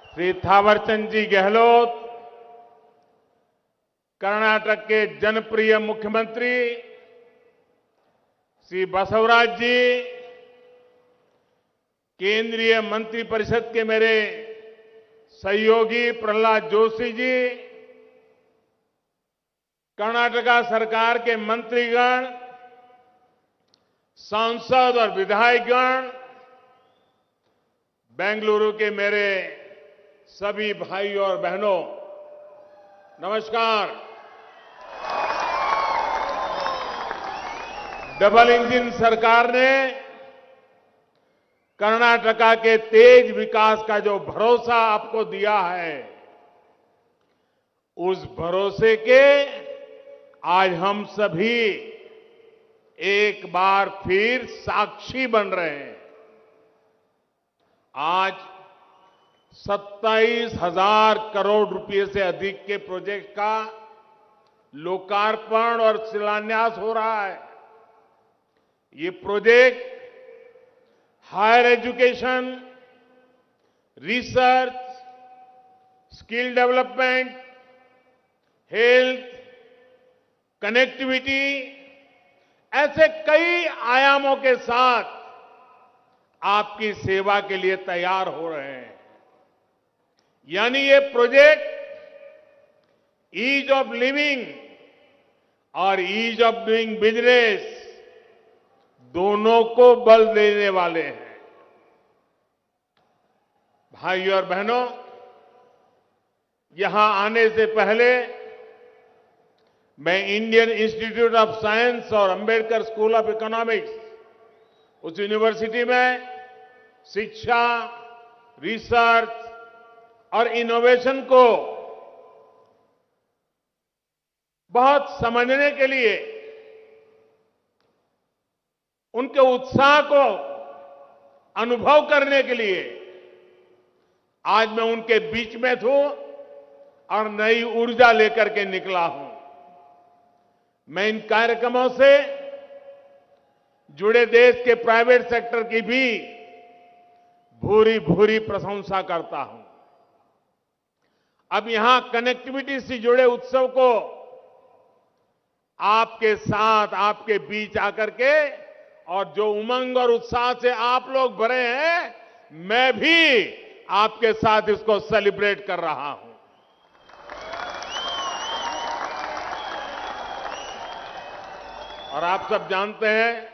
श्री थावरचंद जी गहलोत, कर्नाटक के जनप्रिय मुख्यमंत्री श्री बसवराज जी, केंद्रीय मंत्रिपरिषद के मेरे सहयोगी प्रहलाद जोशी जी, कर्नाटका सरकार के मंत्रीगण, सांसद और विधायकगण, बेंगलुरु के मेरे सभी भाई और बहनों, नमस्कार। डबल इंजन सरकार ने कर्नाटका के तेज विकास का जो भरोसा आपको दिया है, उस भरोसे के आज हम सभी एक बार फिर साक्षी बन रहे हैं। आज 27,000 करोड़ रुपए से अधिक के प्रोजेक्ट का लोकार्पण और शिलान्यास हो रहा है। ये project higher education, research, skill development, health, connectivity ऐसे कई आयामों के साथ आपकी सेवा के लिए तैयार हो रहे हैं। यानी ये प्रोजेक्ट ईज ऑफ लिविंग और ईज ऑफ डूइंग बिजनेस दोनों को बल देने वाले हैं। भाइयों और बहनों, यहां आने से पहले मैं इंडियन इंस्टीट्यूट ऑफ साइंस और अंबेडकर स्कूल ऑफ इकोनॉमिक्स, उस यूनिवर्सिटी में शिक्षा, रिसर्च और इनोवेशन को बहुत समझने के लिए, उनके उत्साह को अनुभव करने के लिए आज मैं उनके बीच में हूं और नई ऊर्जा लेकर के निकला हूं। मैं इन कार्यक्रमों से जुड़े देश के प्राइवेट सेक्टर की भी भूरी भूरी प्रशंसा करता हूं। अब यहां कनेक्टिविटी से जुड़े उत्सव को आपके साथ, आपके बीच आकर के, और जो उमंग और उत्साह से आप लोग भरे हैं, मैं भी आपके साथ इसको सेलिब्रेट कर रहा हूं। और आप सब जानते हैं,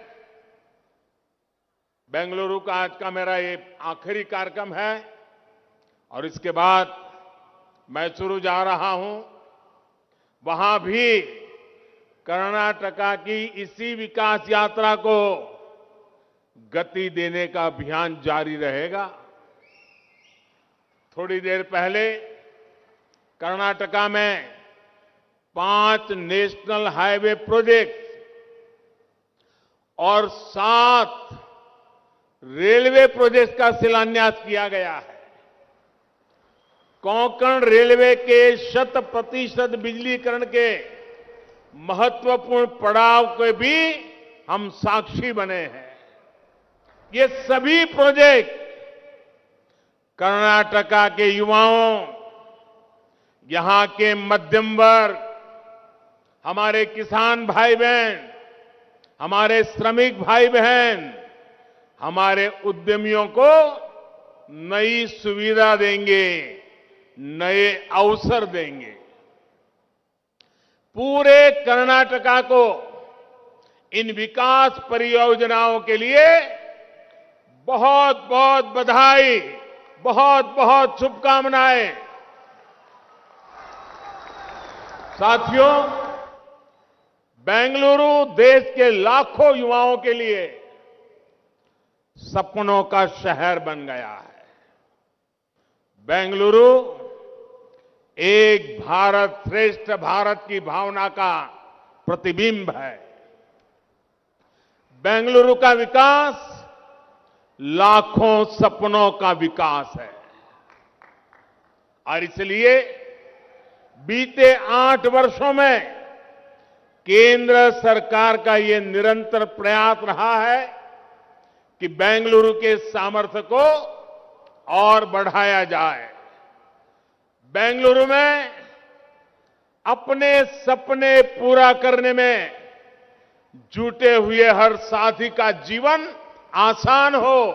बेंगलुरु का आज का मेरा ये आखिरी कार्यक्रम है और इसके बाद मैसूरू जा रहा हूं। वहां भी कर्नाटका की इसी विकास यात्रा को गति देने का अभियान जारी रहेगा। थोड़ी देर पहले कर्नाटका में 5 नेशनल हाईवे प्रोजेक्ट और 7 रेलवे प्रोजेक्ट का शिलान्यास किया गया है। कोंकण रेलवे के 100% बिजलीकरण के महत्वपूर्ण पड़ाव के भी हम साक्षी बने हैं। ये सभी प्रोजेक्ट कर्नाटका के युवाओं, यहां के मध्यम वर्ग, हमारे किसान भाई बहन, हमारे श्रमिक भाई बहन, हमारे उद्यमियों को नई सुविधा देंगे, नए अवसर देंगे। पूरे कर्नाटका को इन विकास परियोजनाओं के लिए बहुत बहुत बधाई, बहुत बहुत शुभकामनाएं। साथियों, बेंगलुरु देश के लाखों युवाओं के लिए सपनों का शहर बन गया है। बेंगलुरु एक भारत श्रेष्ठ भारत की भावना का प्रतिबिंब है। बेंगलुरु का विकास लाखों सपनों का विकास है और इसलिए बीते 8 वर्षों में केंद्र सरकार का यह निरंतर प्रयास रहा है कि बेंगलुरु के सामर्थ्य को और बढ़ाया जाए। बेंगलुरु में अपने सपने पूरा करने में जुटे हुए हर साथी का जीवन आसान हो,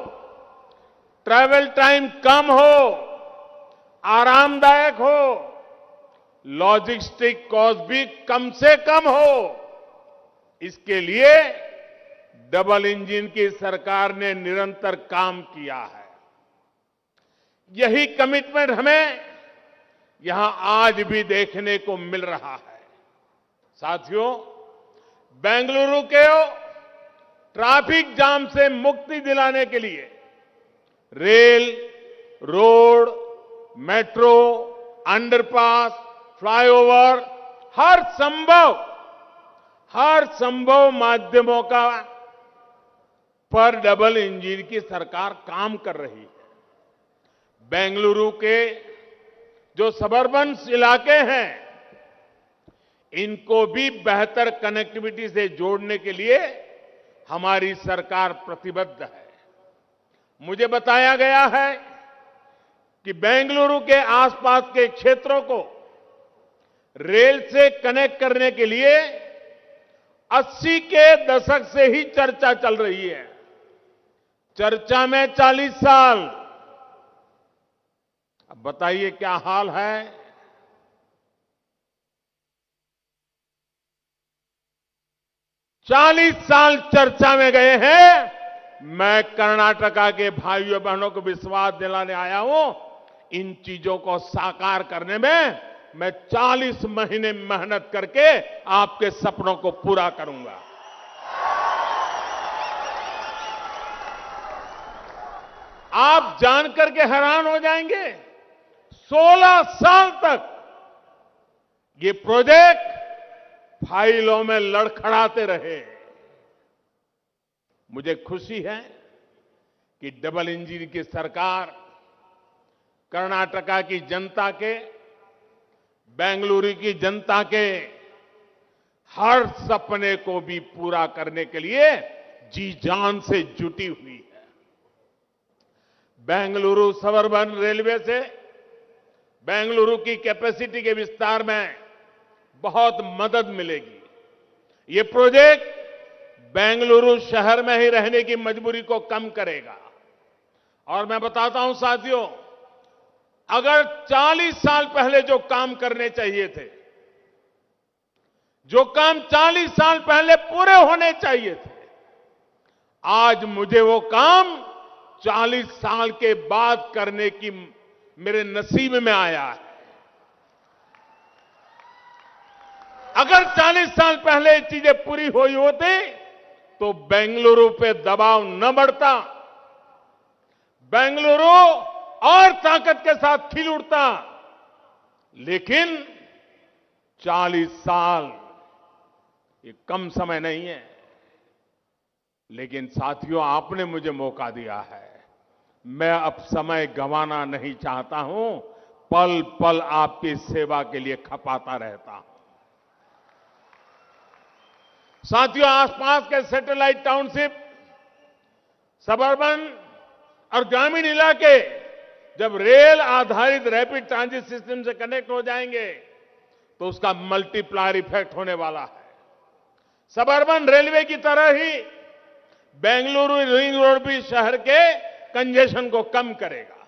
ट्रैवल टाइम कम हो, आरामदायक हो, लॉजिस्टिक कॉस्ट भी कम से कम हो। इसके लिए डबल इंजन की सरकार ने निरंतर काम किया है। यही कमिटमेंट हमें यहां आज भी देखने को मिल रहा है। साथियों, बेंगलुरु के ट्रैफिक जाम से मुक्ति दिलाने के लिए rail, road, metro, underpass, flyover, हर संभव माध्यमों का पर डबल इंजन की सरकार काम कर रही है। बेंगलुरु के जो सबर्बन इलाके हैं, इनको भी बेहतर कनेक्टिविटी से जोड़ने के लिए हमारी सरकार प्रतिबद्ध है। मुझे बताया गया है कि बेंगलुरु के आसपास के क्षेत्रों को रेल से कनेक्ट करने के लिए 80 के दशक से ही चर्चा चल रही है। चर्चा में 40 साल। अब बताइए क्या हाल है। चालीस साल चर्चा में गए हैं। मैं कर्नाटका के भाइयों बहनों को विश्वास दिलाने आया हूं, इन चीजों को साकार करने में मैं 40 महीने मेहनत करके आपके सपनों को पूरा करूंगा। आप जानकर के हैरान हो जाएंगे, 16 साल तक ये प्रोजेक्ट फाइलों में लड़खड़ाते रहे। मुझे खुशी है कि डबल इंजन की सरकार कर्नाटका की जनता के, बेंगलुरु की जनता के हर सपने को भी पूरा करने के लिए जी जान से जुटी हुई है। बेंगलुरु सबर्बन रेलवे से बेंगलुरु की कैपेसिटी के विस्तार में बहुत मदद मिलेगी। ये प्रोजेक्ट बेंगलुरु शहर में ही रहने की मजबूरी को कम करेगा। और मैं बताता हूं साथियों, अगर 40 साल पहले जो काम करने चाहिए थे, जो काम 40 साल पहले पूरे होने चाहिए थे, आज मुझे वो काम 40 साल के बाद करने की मेरे नसीब में आया है। अगर 40 साल पहले ये चीजें पूरी हुई होती तो बेंगलुरु पे दबाव न बढ़ता, बेंगलुरु और ताकत के साथ खिल उठता। लेकिन 40 साल ये कम समय नहीं है। लेकिन साथियों, आपने मुझे मौका दिया है। मैं अब समय गंवाना नहीं चाहता हूं। पल पल आपकी सेवा के लिए खपाता रहता हूं। साथियों, आसपास के सैटेलाइट टाउनशिप, सबर्बन और ग्रामीण इलाके जब रेल आधारित रैपिड ट्रांजिट सिस्टम से कनेक्ट हो जाएंगे तो उसका मल्टीप्लायर इफेक्ट होने वाला है। सबर्बन रेलवे की तरह ही बेंगलुरु रिंग रोड भी शहर के कंजेशन को कम करेगा।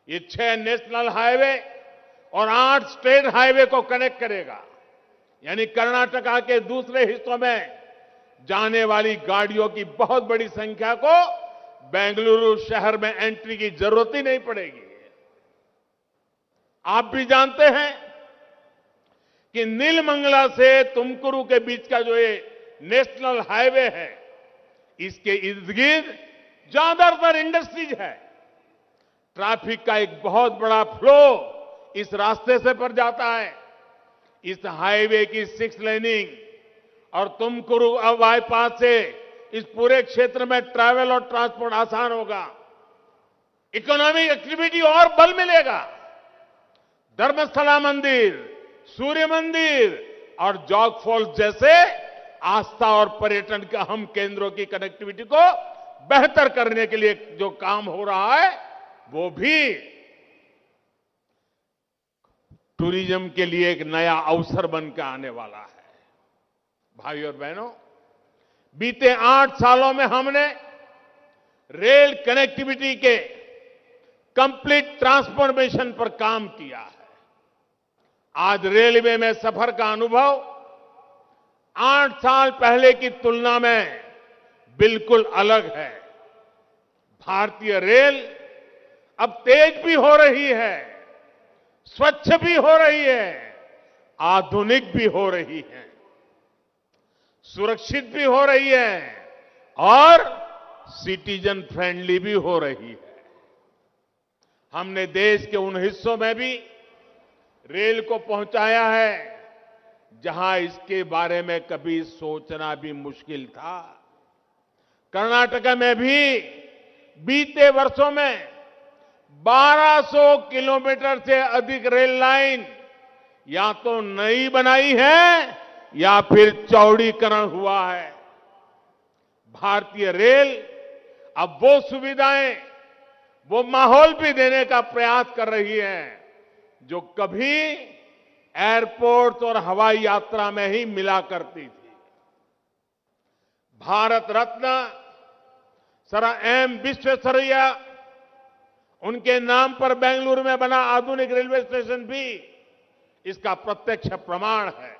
ये 6 नेशनल हाईवे और 8 स्टेट हाईवे को कनेक्ट करेगा। यानी कर्नाटका के दूसरे हिस्सों में जाने वाली गाड़ियों की बहुत बड़ी संख्या को बेंगलुरु शहर में एंट्री की जरूरत ही नहीं पड़ेगी। आप भी जानते हैं कि नीलमंगला से तुमकुरू के बीच का जो ये नेशनल हाईवे है, इसके इर्द गिर्द ज्यादातर इंडस्ट्रीज है। ट्रैफिक का एक बहुत बड़ा फ्लो इस रास्ते से पर जाता है। इस हाईवे की 6 लेनिंग और तुमकुरू बाईपास से इस पूरे क्षेत्र में ट्रैवल और ट्रांसपोर्ट आसान होगा। इकोनॉमिक एक्टिविटी और बल मिलेगा। धर्मस्थला मंदिर, सूर्य मंदिर और जॉग फॉल्स जैसे आस्था और पर्यटन के अहम केंद्रों की कनेक्टिविटी को बेहतर करने के लिए जो काम हो रहा है, वो भी टूरिज्म के लिए एक नया अवसर बनकर आने वाला है। भाइयों और बहनों, बीते 8 सालों में हमने रेल कनेक्टिविटी के कंप्लीट ट्रांसफॉर्मेशन पर काम किया है। आज रेलवे में सफर का अनुभव 8 साल पहले की तुलना में बिल्कुल अलग है। भारतीय रेल अब तेज भी हो रही है, स्वच्छ भी हो रही है, आधुनिक भी हो रही है, सुरक्षित भी हो रही है और सिटीजन फ्रेंडली भी हो रही है। हमने देश के उन हिस्सों में भी रेल को पहुंचाया है जहां इसके बारे में कभी सोचना भी मुश्किल था। कर्नाटका में भी बीते वर्षों में 1200 किलोमीटर से अधिक रेल लाइन या तो नई बनाई है या फिर चौड़ीकरण हुआ है। भारतीय रेल अब वो सुविधाएं, वो माहौल भी देने का प्रयास कर रही है जो कभी एयरपोर्ट और हवाई यात्रा में ही मिला करती थी। भारत रत्न सर एम विश्वेश्वरैया, उनके नाम पर बेंगलुरु में बना आधुनिक रेलवे स्टेशन भी इसका प्रत्यक्ष प्रमाण है।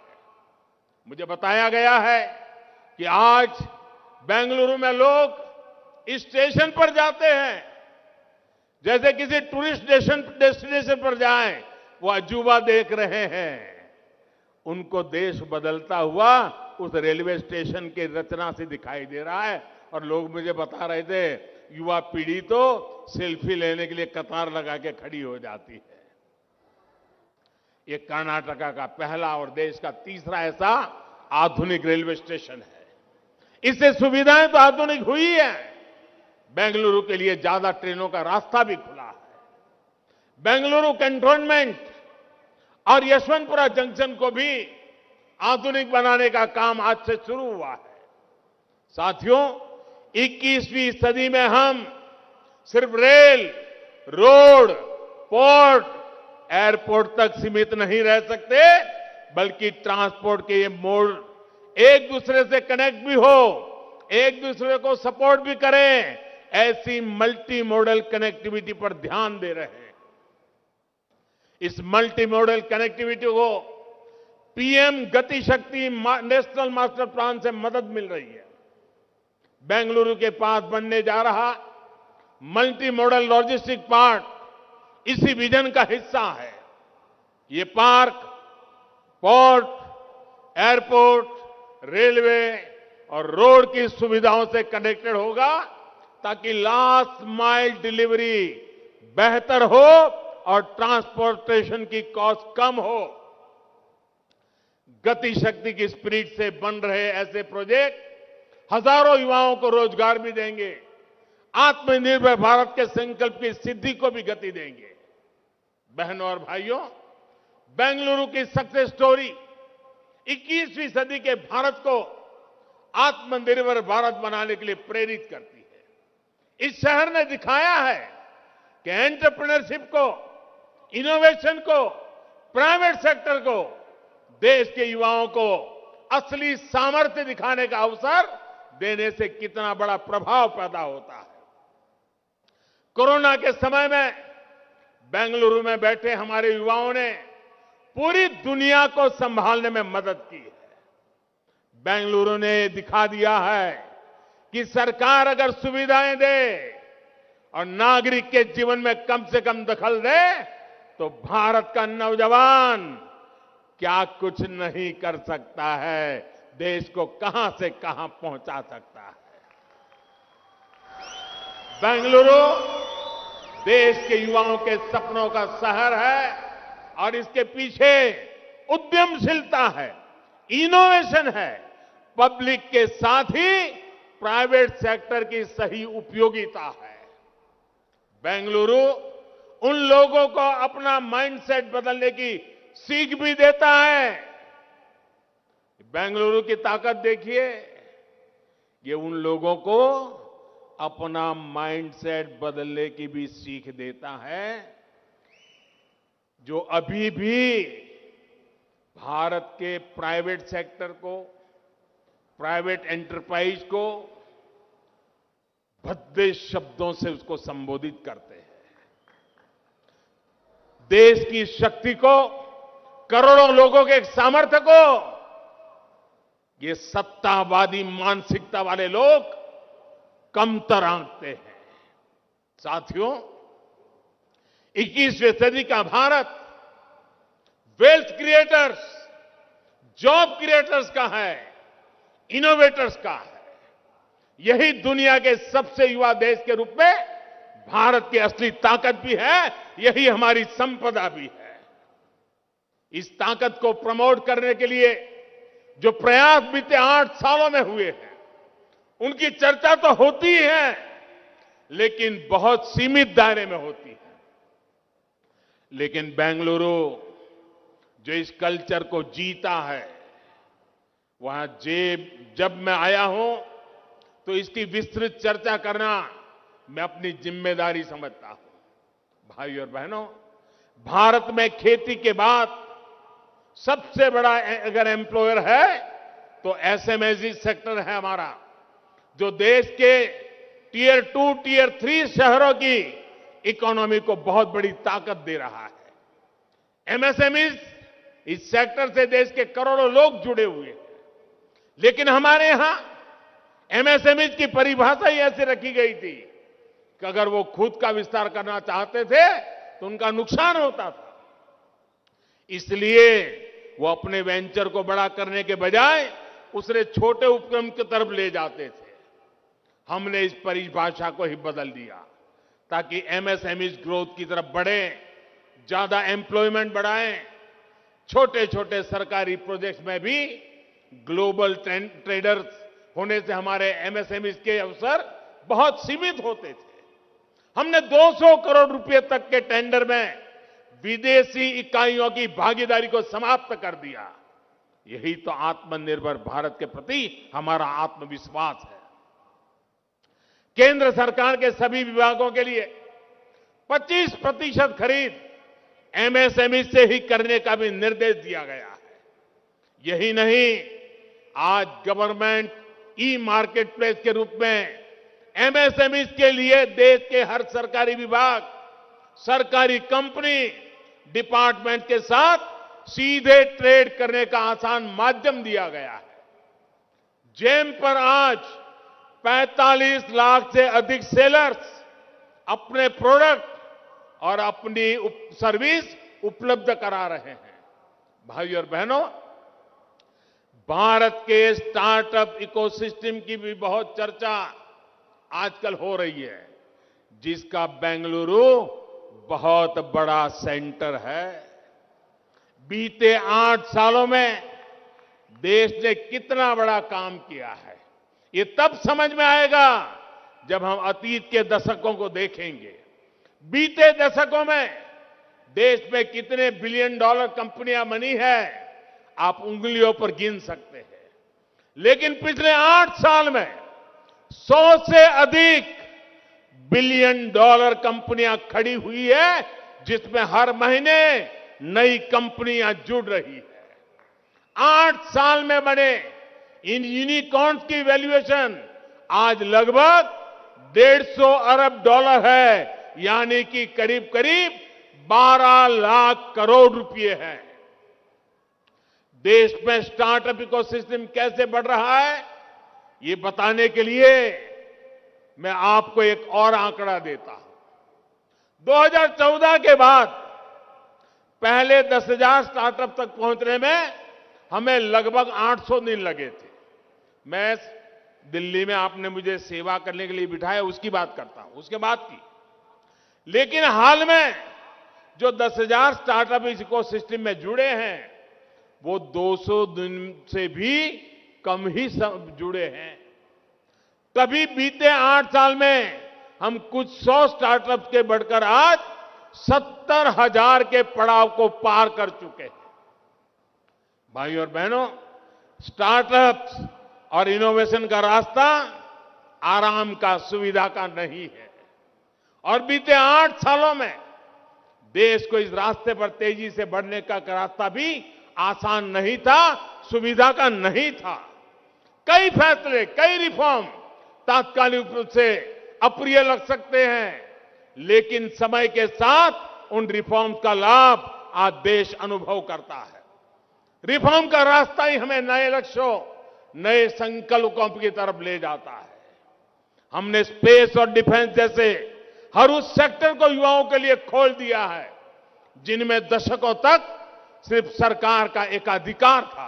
मुझे बताया गया है कि आज बेंगलुरु में लोग इस स्टेशन पर जाते हैं जैसे किसी टूरिस्ट डेस्टिनेशन पर जाएं, वो अजूबा देख रहे हैं। उनको देश बदलता हुआ उस रेलवे स्टेशन की रचना से दिखाई दे रहा है। और लोग मुझे बता रहे थे, युवा पीढ़ी तो सेल्फी लेने के लिए कतार लगा के खड़ी हो जाती है। ये कर्नाटका का पहला और देश का तीसरा ऐसा आधुनिक रेलवे स्टेशन है। इससे सुविधाएं तो आधुनिक हुई है, बेंगलुरु के लिए ज्यादा ट्रेनों का रास्ता भी खुला है। बेंगलुरु कैंटोनमेंट और यशवंतपुरा जंक्शन को भी आधुनिक बनाने का काम आज से शुरू हुआ है। साथियों, 21वीं सदी में हम सिर्फ रेल, रोड, पोर्ट, एयरपोर्ट तक सीमित नहीं रह सकते, बल्कि ट्रांसपोर्ट के ये मोड एक दूसरे से कनेक्ट भी हो, एक दूसरे को सपोर्ट भी करें, ऐसी मल्टी मॉडल कनेक्टिविटी पर ध्यान दे रहे हैं। इस मल्टी मॉडल कनेक्टिविटी को पीएम गति शक्ति नेशनल मास्टर प्लान से मदद मिल रही है। बेंगलुरु के पास बनने जा रहा मल्टी मॉडल लॉजिस्टिक पार्क इसी विजन का हिस्सा है। ये पार्क पोर्ट, एयरपोर्ट, रेलवे और रोड की सुविधाओं से कनेक्टेड होगा ताकि लास्ट माइल डिलीवरी बेहतर हो और ट्रांसपोर्टेशन की कॉस्ट कम हो। गति शक्ति की स्पिरिट से बन रहे ऐसे प्रोजेक्ट हजारों युवाओं को रोजगार भी देंगे, आत्मनिर्भर भारत के संकल्प की सिद्धि को भी गति देंगे। बहनों और भाइयों, बेंगलुरु की सक्सेस स्टोरी 21वीं सदी के भारत को आत्मनिर्भर भारत बनाने के लिए प्रेरित करती है। इस शहर ने दिखाया है कि एंटरप्रेन्योरशिप को, इनोवेशन को, प्राइवेट सेक्टर को, देश के युवाओं को असली सामर्थ्य दिखाने का अवसर देने से कितना बड़ा प्रभाव पैदा होता है। कोरोना के समय में बेंगलुरु में बैठे हमारे युवाओं ने पूरी दुनिया को संभालने में मदद की है। बेंगलुरु ने दिखा दिया है कि सरकार अगर सुविधाएं दे और नागरिक के जीवन में कम से कम दखल दे तो भारत का नौजवान क्या कुछ नहीं कर सकता है, देश को कहां से कहां पहुंचा सकता है। बेंगलुरु देश के युवाओं के सपनों का शहर है और इसके पीछे उद्यमशीलता है, इनोवेशन है, पब्लिक के साथ ही प्राइवेट सेक्टर की सही उपयोगिता है। बेंगलुरु उन लोगों को अपना माइंडसेट बदलने की सीख भी देता है। बेंगलुरु की ताकत देखिए, ये उन लोगों को अपना माइंडसेट बदलने की भी सीख देता है जो अभी भी भारत के प्राइवेट सेक्टर को, प्राइवेट एंटरप्राइज को भद्दे शब्दों से उसको संबोधित करते हैं। देश की शक्ति को, करोड़ों लोगों के सामर्थ्य को ये सत्तावादी मानसिकता वाले लोग कमतर आंकते हैं। साथियों, 21वीं सदी का Bharat wealth creators, job creators का है, इनोवेटर्स का है। यही दुनिया के सबसे युवा देश के रूप में भारत की असली ताकत भी है, यही हमारी संपदा भी है। इस ताकत को प्रमोट करने के लिए जो प्रयास बीते 8 सालों में हुए हैं, उनकी चर्चा तो होती है, लेकिन बहुत सीमित दायरे में होती है। लेकिन बेंगलुरु जो इस कल्चर को जीता है, वहां जब मैं आया हूं तो इसकी विस्तृत चर्चा करना मैं अपनी जिम्मेदारी समझता हूं। भाई और बहनों, भारत में खेती के बाद सबसे बड़ा अगर एम्प्लॉयर है तो एसएमएसई सेक्टर है हमारा, जो देश के टियर 2, टियर 3 शहरों की इकोनॉमी को बहुत बड़ी ताकत दे रहा है। एमएसएमई इस सेक्टर से देश के करोड़ों लोग जुड़े हुए हैं, लेकिन हमारे यहां एमएसएमई की परिभाषा ही ऐसे रखी गई थी कि अगर वो खुद का विस्तार करना चाहते थे तो उनका नुकसान होता था। इसलिए वो अपने वेंचर को बड़ा करने के बजाय उसे छोटे उपक्रम की तरफ ले जाते थे। हमने इस परिभाषा को ही बदल दिया ताकि एमएसएमई ग्रोथ की तरफ बढ़े, ज्यादा एम्प्लॉयमेंट बढ़ाएं। छोटे छोटे सरकारी प्रोजेक्ट्स में भी ग्लोबल ट्रेडर्स होने से हमारे एमएसएमई के अवसर बहुत सीमित होते थे। हमने 200 करोड़ रुपए तक के टेंडर में विदेशी इकाइयों की भागीदारी को समाप्त कर दिया। यही तो आत्मनिर्भर भारत के प्रति हमारा आत्मविश्वास है। केंद्र सरकार के सभी विभागों के लिए 25% खरीद एमएसएमई से ही करने का भी निर्देश दिया गया है। यही नहीं, आज गवर्नमेंट ई मार्केट प्लेस के रूप में एमएसएमई के लिए देश के हर सरकारी विभाग, सरकारी कंपनी, डिपार्टमेंट के साथ सीधे ट्रेड करने का आसान माध्यम दिया गया है। जेम पर आज 45 लाख से अधिक सेलर्स अपने प्रोडक्ट और अपनी सर्विस उपलब्ध करा रहे हैं। भाई और बहनों, भारत के स्टार्टअप इकोसिस्टम की भी बहुत चर्चा आजकल हो रही है, जिसका बेंगलुरु बहुत बड़ा सेंटर है। बीते 8 सालों में देश ने कितना बड़ा काम किया है, ये तब समझ में आएगा जब हम अतीत के दशकों को देखेंगे। बीते दशकों में देश में कितने बिलियन डॉलर कंपनियां बनी है, आप उंगलियों पर गिन सकते हैं। लेकिन पिछले 8 साल में 100 से अधिक बिलियन डॉलर कंपनियां खड़ी हुई है, जिसमें हर महीने नई कंपनियां जुड़ रही है। 8 साल में बने इन यूनिकॉर्न्स की वैल्यूएशन आज लगभग 150 अरब डॉलर है, यानी कि करीब करीब 12 लाख करोड़ रुपए हैं। देश में स्टार्टअप इकोसिस्टम कैसे बढ़ रहा है, ये बताने के लिए मैं आपको एक और आंकड़ा देता हूं। 2014 के बाद पहले 10,000 स्टार्टअप तक पहुंचने में हमें लगभग 800 दिन लगे थे। मैं दिल्ली में आपने मुझे सेवा करने के लिए बिठाया, उसकी बात करता हूं, उसके बाद की। लेकिन हाल में जो 10,000 स्टार्टअप इस इकोसिस्टम में जुड़े हैं, वो 200 दिन से भी कम ही जुड़े हैं। तभी बीते 8 साल में हम कुछ 100 स्टार्टअप के बढ़कर आज 70,000 के पड़ाव को पार कर चुके हैं। भाई और बहनों, स्टार्टअप्स और इनोवेशन का रास्ता आराम का, सुविधा का नहीं है। और बीते 8 सालों में देश को इस रास्ते पर तेजी से बढ़ने का रास्ता भी आसान नहीं था, सुविधा का नहीं था। कई फैसले, कई रिफॉर्म तात्कालिक रूप से अप्रिय लग सकते हैं, लेकिन समय के साथ उन रिफॉर्म का लाभ आज देश अनुभव करता है। रिफॉर्म का रास्ता ही हमें नए लक्ष्यों, नए संकल्पों की तरफ ले जाता है। हमने स्पेस और डिफेंस जैसे हर उस सेक्टर को युवाओं के लिए खोल दिया है, जिनमें दशकों तक सिर्फ सरकार का एकाधिकार था।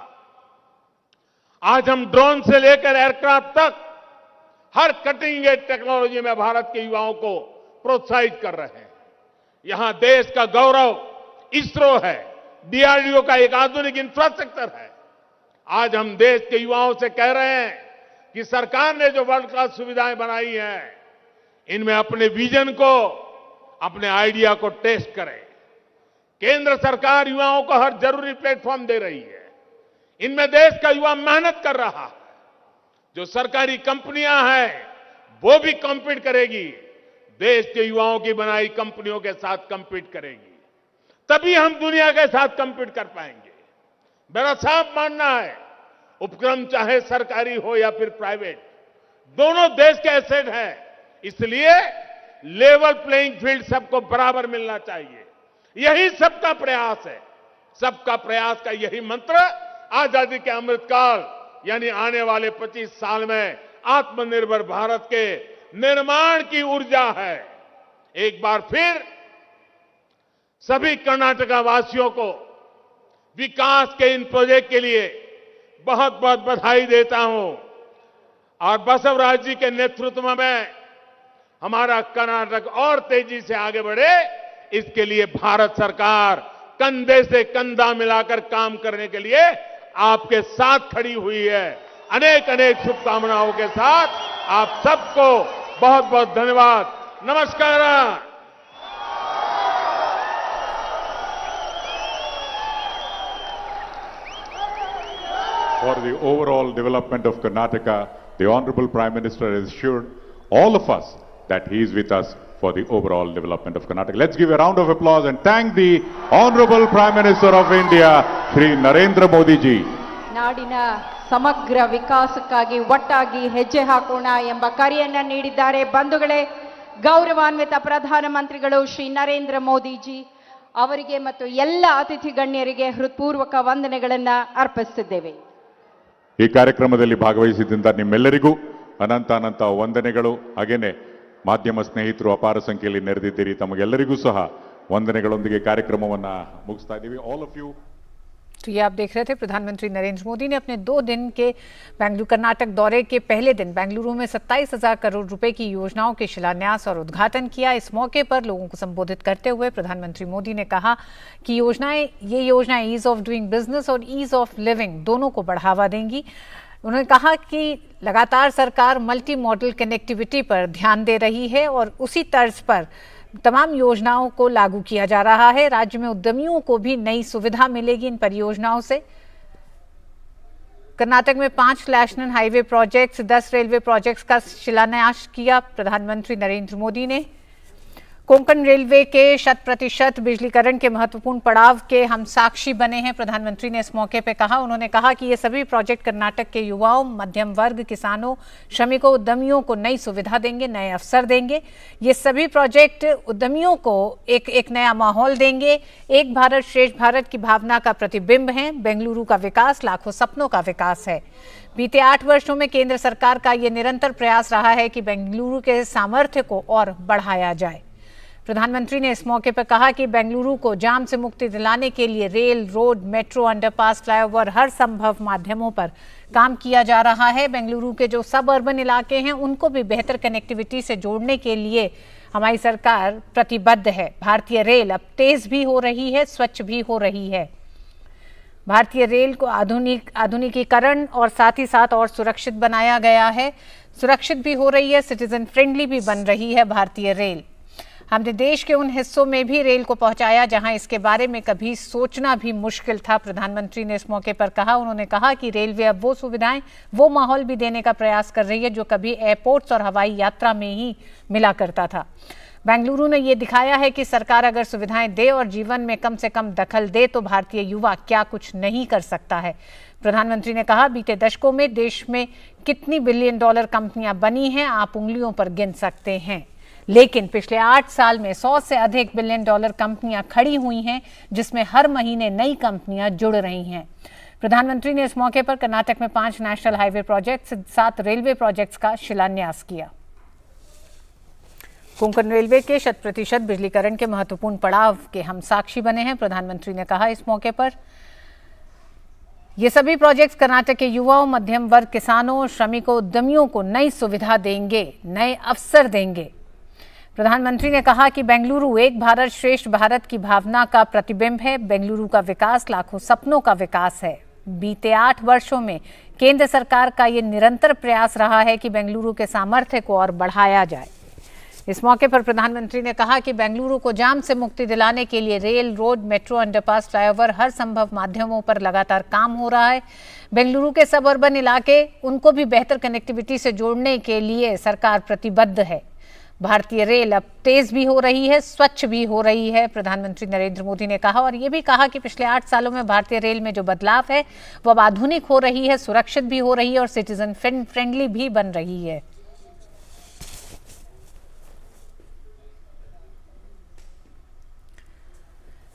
आज हम ड्रोन से लेकर एयरक्राफ्ट तक हर कटिंग एज टेक्नोलॉजी में भारत के युवाओं को प्रोत्साहित कर रहे हैं। यहां देश का गौरव इसरो है, डीआरडीओ का एक आधुनिक इंफ्रास्ट्रक्चर है। आज हम देश के युवाओं से कह रहे हैं कि सरकार ने जो वर्ल्ड क्लास सुविधाएं बनाई हैं, इनमें अपने विजन को, अपने आइडिया को टेस्ट करें। केंद्र सरकार युवाओं को हर जरूरी प्लेटफॉर्म दे रही है। इनमें देश का युवा मेहनत कर रहा है। जो सरकारी कंपनियां हैं वो भी कॉम्पीट करेगी, देश के युवाओं की बनाई कंपनियों के साथ कॉम्पीट करेगी, तभी हम दुनिया के साथ कॉम्पीट कर पाएंगे। मेरा साफ मानना है, उपक्रम चाहे सरकारी हो या फिर प्राइवेट, दोनों देश के एसेट हैं। इसलिए लेवल प्लेइंग फील्ड सबको बराबर मिलना चाहिए। यही सबका प्रयास है। सबका प्रयास का यही मंत्र आजादी के अमृतकाल यानी आने वाले 25 साल में आत्मनिर्भर भारत के निर्माण की ऊर्जा है। एक बार फिर सभी कर्नाटका वासियों को विकास के इन प्रोजेक्ट के लिए बहुत बहुत बधाई देता हूं और बसवराज जी के नेतृत्व में हमारा कर्नाटक और तेजी से आगे बढ़े, इसके लिए भारत सरकार कंधे से कंधा मिलाकर काम करने के लिए आपके साथ खड़ी हुई है। अनेक अनेक शुभकामनाओं के साथ आप सबको बहुत बहुत धन्यवाद। नमस्कार। For the overall development of Karnataka, the Honorable Prime Minister has assured all of us that he is with us for the overall development of Karnataka. Let's give a round of applause and thank the Honorable Prime Minister of India, Shri Narendra Modi ji. ನಾಡಿನ ಸಮಗ್ರ ವಿಕಾಸಕ್ಕಾಗಿ ಒಟ್ಟಾಗಿ ಹೆಜ್ಜೆ ಹಾಕೋಣ ಎಂಬ ಕರೆಯನ್ನ ನೀಡಿದ್ದಾರೆ. ಬಂಧುಗಳೇ, ಗೌರವಾನ್ವಿತ ಪ್ರಧಾನಮಂತ್ರಿಗಳು ಶ್ರೀ ನರೇಂದ್ರ ಮೋದಿಜಿ ಅವರಿಗೆ ಮತ್ತು ಎಲ್ಲ ಅತಿಥಿ ಗಣ್ಯರಿಗೆ ಹೃತ್ಪೂರ್ವಕ ವಂದನೆಗಳನ್ನ ಅರ್ಪಿಸುತ್ತಿದ್ದೇವೆ. ಈ ಕಾರ್ಯಕ್ರಮದಲ್ಲಿ ಭಾಗವಹಿಸಿದ್ದ ನಿಮ್ಮೆಲ್ಲರಿಗೂ ಅನಂತ ಅನಂತ ವಂದನೆಗಳು. ಹಾಗೇನೆ ಮಾಧ್ಯಮ ಸ್ನೇಹಿತರು ಅಪಾರ ಸಂಖ್ಯೆಯಲ್ಲಿ ನೆರೆದಿದ್ದೀರಿ, ತಮಗೆಲ್ಲರಿಗೂ ಸಹ ವಂದನೆಗಳೊಂದಿಗೆ ಕಾರ್ಯಕ್ರಮವನ್ನು ಮುಗಿಸ್ತಾ ಇದ್ದೀವಿ. All of you. तो ये आप देख रहे थे प्रधानमंत्री नरेंद्र मोदी ने अपने 2 दिन के बेंगलुरु कर्नाटक दौरे के पहले दिन बेंगलुरु में 27,000 करोड़ रुपए की योजनाओं के शिलान्यास और उद्घाटन किया। इस मौके पर लोगों को संबोधित करते हुए प्रधानमंत्री मोदी ने कहा कि ये योजनाएं ईज ऑफ डूइंग बिजनेस और ईज ऑफ लिविंग दोनों को बढ़ावा देंगी। उन्होंने कहा कि लगातार सरकार मल्टी मॉडल कनेक्टिविटी पर ध्यान दे रही है और उसी तर्ज पर तमाम योजनाओं को लागू किया जा रहा है। राज्य में उद्यमियों को भी नई सुविधा मिलेगी इन परियोजनाओं से। कर्नाटक में 5 national highway projects, 10 railway projects का शिलान्यास किया प्रधानमंत्री नरेंद्र मोदी ने। कोंकण रेलवे के 100% बिजलीकरण के महत्वपूर्ण पड़ाव के हम साक्षी बने हैं, प्रधानमंत्री ने इस मौके पर कहा। उन्होंने कहा कि ये सभी प्रोजेक्ट कर्नाटक के युवाओं, मध्यम वर्ग, किसानों, श्रमिकों, उद्यमियों को नई सुविधा देंगे, नए अवसर देंगे। ये सभी प्रोजेक्ट उद्यमियों को एक नया माहौल देंगे। एक भारत श्रेष्ठ भारत की भावना का प्रतिबिंब है। बेंगलुरु का विकास लाखों सपनों का विकास है। बीते 8 वर्षों में केंद्र सरकार का ये निरंतर प्रयास रहा है कि बेंगलुरु के सामर्थ्य को और बढ़ाया जाए। प्रधानमंत्री ने इस मौके पर कहा कि बेंगलुरु को जाम से मुक्ति दिलाने के लिए rail, road, metro, underpass, flyover हर संभव माध्यमों पर काम किया जा रहा है। बेंगलुरु के जो सब अर्बन इलाके हैं उनको भी बेहतर कनेक्टिविटी से जोड़ने के लिए हमारी सरकार प्रतिबद्ध है। भारतीय रेल अब तेज भी हो रही है, स्वच्छ भी हो रही है। भारतीय रेल को आधुनिकीकरण और साथ ही साथ और सुरक्षित बनाया गया है। सुरक्षित भी हो रही है, सिटीजन फ्रेंडली भी बन रही है भारतीय रेल। हमने देश के उन हिस्सों में भी रेल को पहुंचाया जहां इसके बारे में कभी सोचना भी मुश्किल था, प्रधानमंत्री ने इस मौके पर कहा। उन्होंने कहा कि रेलवे अब वो सुविधाएं, वो माहौल भी देने का प्रयास कर रही है जो कभी एयरपोर्ट्स और हवाई यात्रा में ही मिला करता था। बेंगलुरु ने ये दिखाया है कि सरकार अगर सुविधाएं दे और जीवन में कम से कम दखल दे तो भारतीय युवा क्या कुछ नहीं कर सकता है। प्रधानमंत्री ने कहा, बीते दशकों में देश में कितनी बिलियन डॉलर कंपनियां बनी हैं आप उंगलियों पर गिन सकते हैं, लेकिन पिछले 8 साल में 100 से अधिक बिलियन डॉलर कंपनियां खड़ी हुई हैं, जिसमें हर महीने नई कंपनियां जुड़ रही हैं। प्रधानमंत्री ने इस मौके पर कर्नाटक में 5 national highway projects, 7 railway projects का शिलान्यास किया। कोंकण रेलवे के 100% बिजलीकरण के महत्वपूर्ण पड़ाव के हम साक्षी बने हैं, प्रधानमंत्री ने कहा। इस मौके पर ये सभी प्रोजेक्ट्स कर्नाटक के युवाओं, मध्यम वर्ग, किसानों, श्रमिकों, उद्यमियों को नई सुविधा देंगे, नए अवसर देंगे। प्रधानमंत्री ने कहा कि बेंगलुरु एक भारत श्रेष्ठ भारत की भावना का प्रतिबिंब है। बेंगलुरु का विकास लाखों सपनों का विकास है। बीते 8 वर्षों में केंद्र सरकार का ये निरंतर प्रयास रहा है कि बेंगलुरु के सामर्थ्य को और बढ़ाया जाए। इस मौके पर प्रधानमंत्री ने कहा कि बेंगलुरु को जाम से मुक्ति दिलाने के लिए rail, road, metro, underpass, flyover हर संभव माध्यमों पर लगातार काम हो रहा है। बेंगलुरु के सब अर्बन इलाके, उनको भी बेहतर कनेक्टिविटी से जोड़ने के लिए सरकार प्रतिबद्ध है। भारतीय रेल अब तेज भी हो रही है, स्वच्छ भी हो रही है, प्रधानमंत्री नरेंद्र मोदी ने कहा। और ये भी कहा कि पिछले 8 सालों में भारतीय रेल में जो बदलाव है वो अब आधुनिक हो रही है, सुरक्षित भी हो रही है और सिटीजन फ्रेंडली भी बन रही है।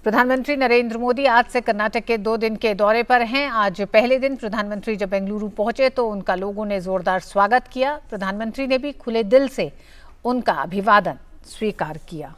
प्रधानमंत्री नरेंद्र मोदी आज से कर्नाटक के 2 दिन के दौरे पर हैं। आज पहले दिन प्रधानमंत्री जब बेंगलुरु पहुंचे तो उनका लोगों ने जोरदार स्वागत किया। प्रधानमंत्री ने भी खुले दिल से उनका अभिवादन स्वीकार किया।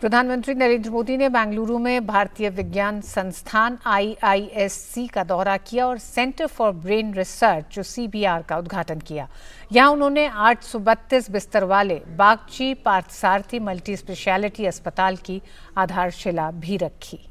प्रधानमंत्री नरेंद्र मोदी ने बेंगलुरु में भारतीय विज्ञान संस्थान IISc का दौरा किया और centre for brain research CBR का उद्घाटन किया। यहां उन्होंने 832 बिस्तर वाले बागची पार्थसारथी मल्टी स्पेशलिटी अस्पताल की आधारशिला भी रखी।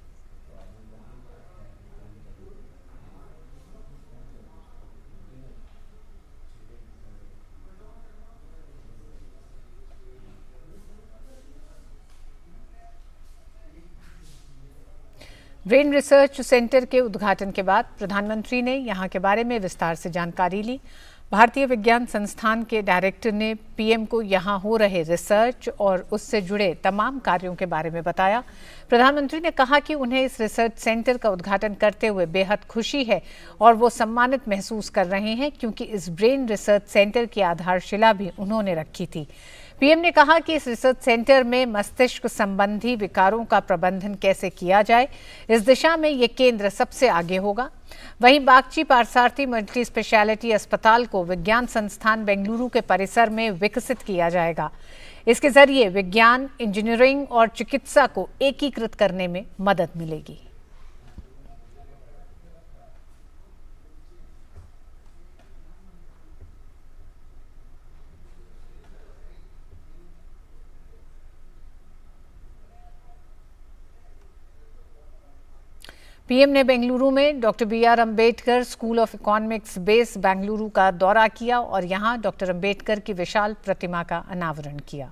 ब्रेन रिसर्च सेंटर के उद्घाटन के बाद प्रधानमंत्री ने यहां के बारे में विस्तार से जानकारी ली। भारतीय विज्ञान संस्थान के डायरेक्टर ने पीएम को यहां हो रहे रिसर्च और उससे जुड़े तमाम कार्यों के बारे में बताया। प्रधानमंत्री ने कहा कि उन्हें इस रिसर्च सेंटर का उद्घाटन करते हुए बेहद खुशी है और वो सम्मानित महसूस कर रहे हैं क्योंकि इस ब्रेन रिसर्च सेंटर की आधारशिला भी उन्होंने रखी थी। पीएम ने कहा कि इस रिसर्च सेंटर में मस्तिष्क संबंधी विकारों का प्रबंधन कैसे किया जाए, इस दिशा में ये केंद्र सबसे आगे होगा। वहीं बागची पार्थसारथी मल्टी स्पेशलिटी अस्पताल को विज्ञान संस्थान बेंगलुरु के परिसर में विकसित किया जाएगा। इसके जरिए विज्ञान, इंजीनियरिंग और चिकित्सा को एकीकृत करने में मदद मिलेगी। पीएम ने बेंगलुरु में doctor BR Ambedkar school of economics base Bengaluru का दौरा किया और यहां डॉक्टर अम्बेडकर की विशाल प्रतिमा का अनावरण किया।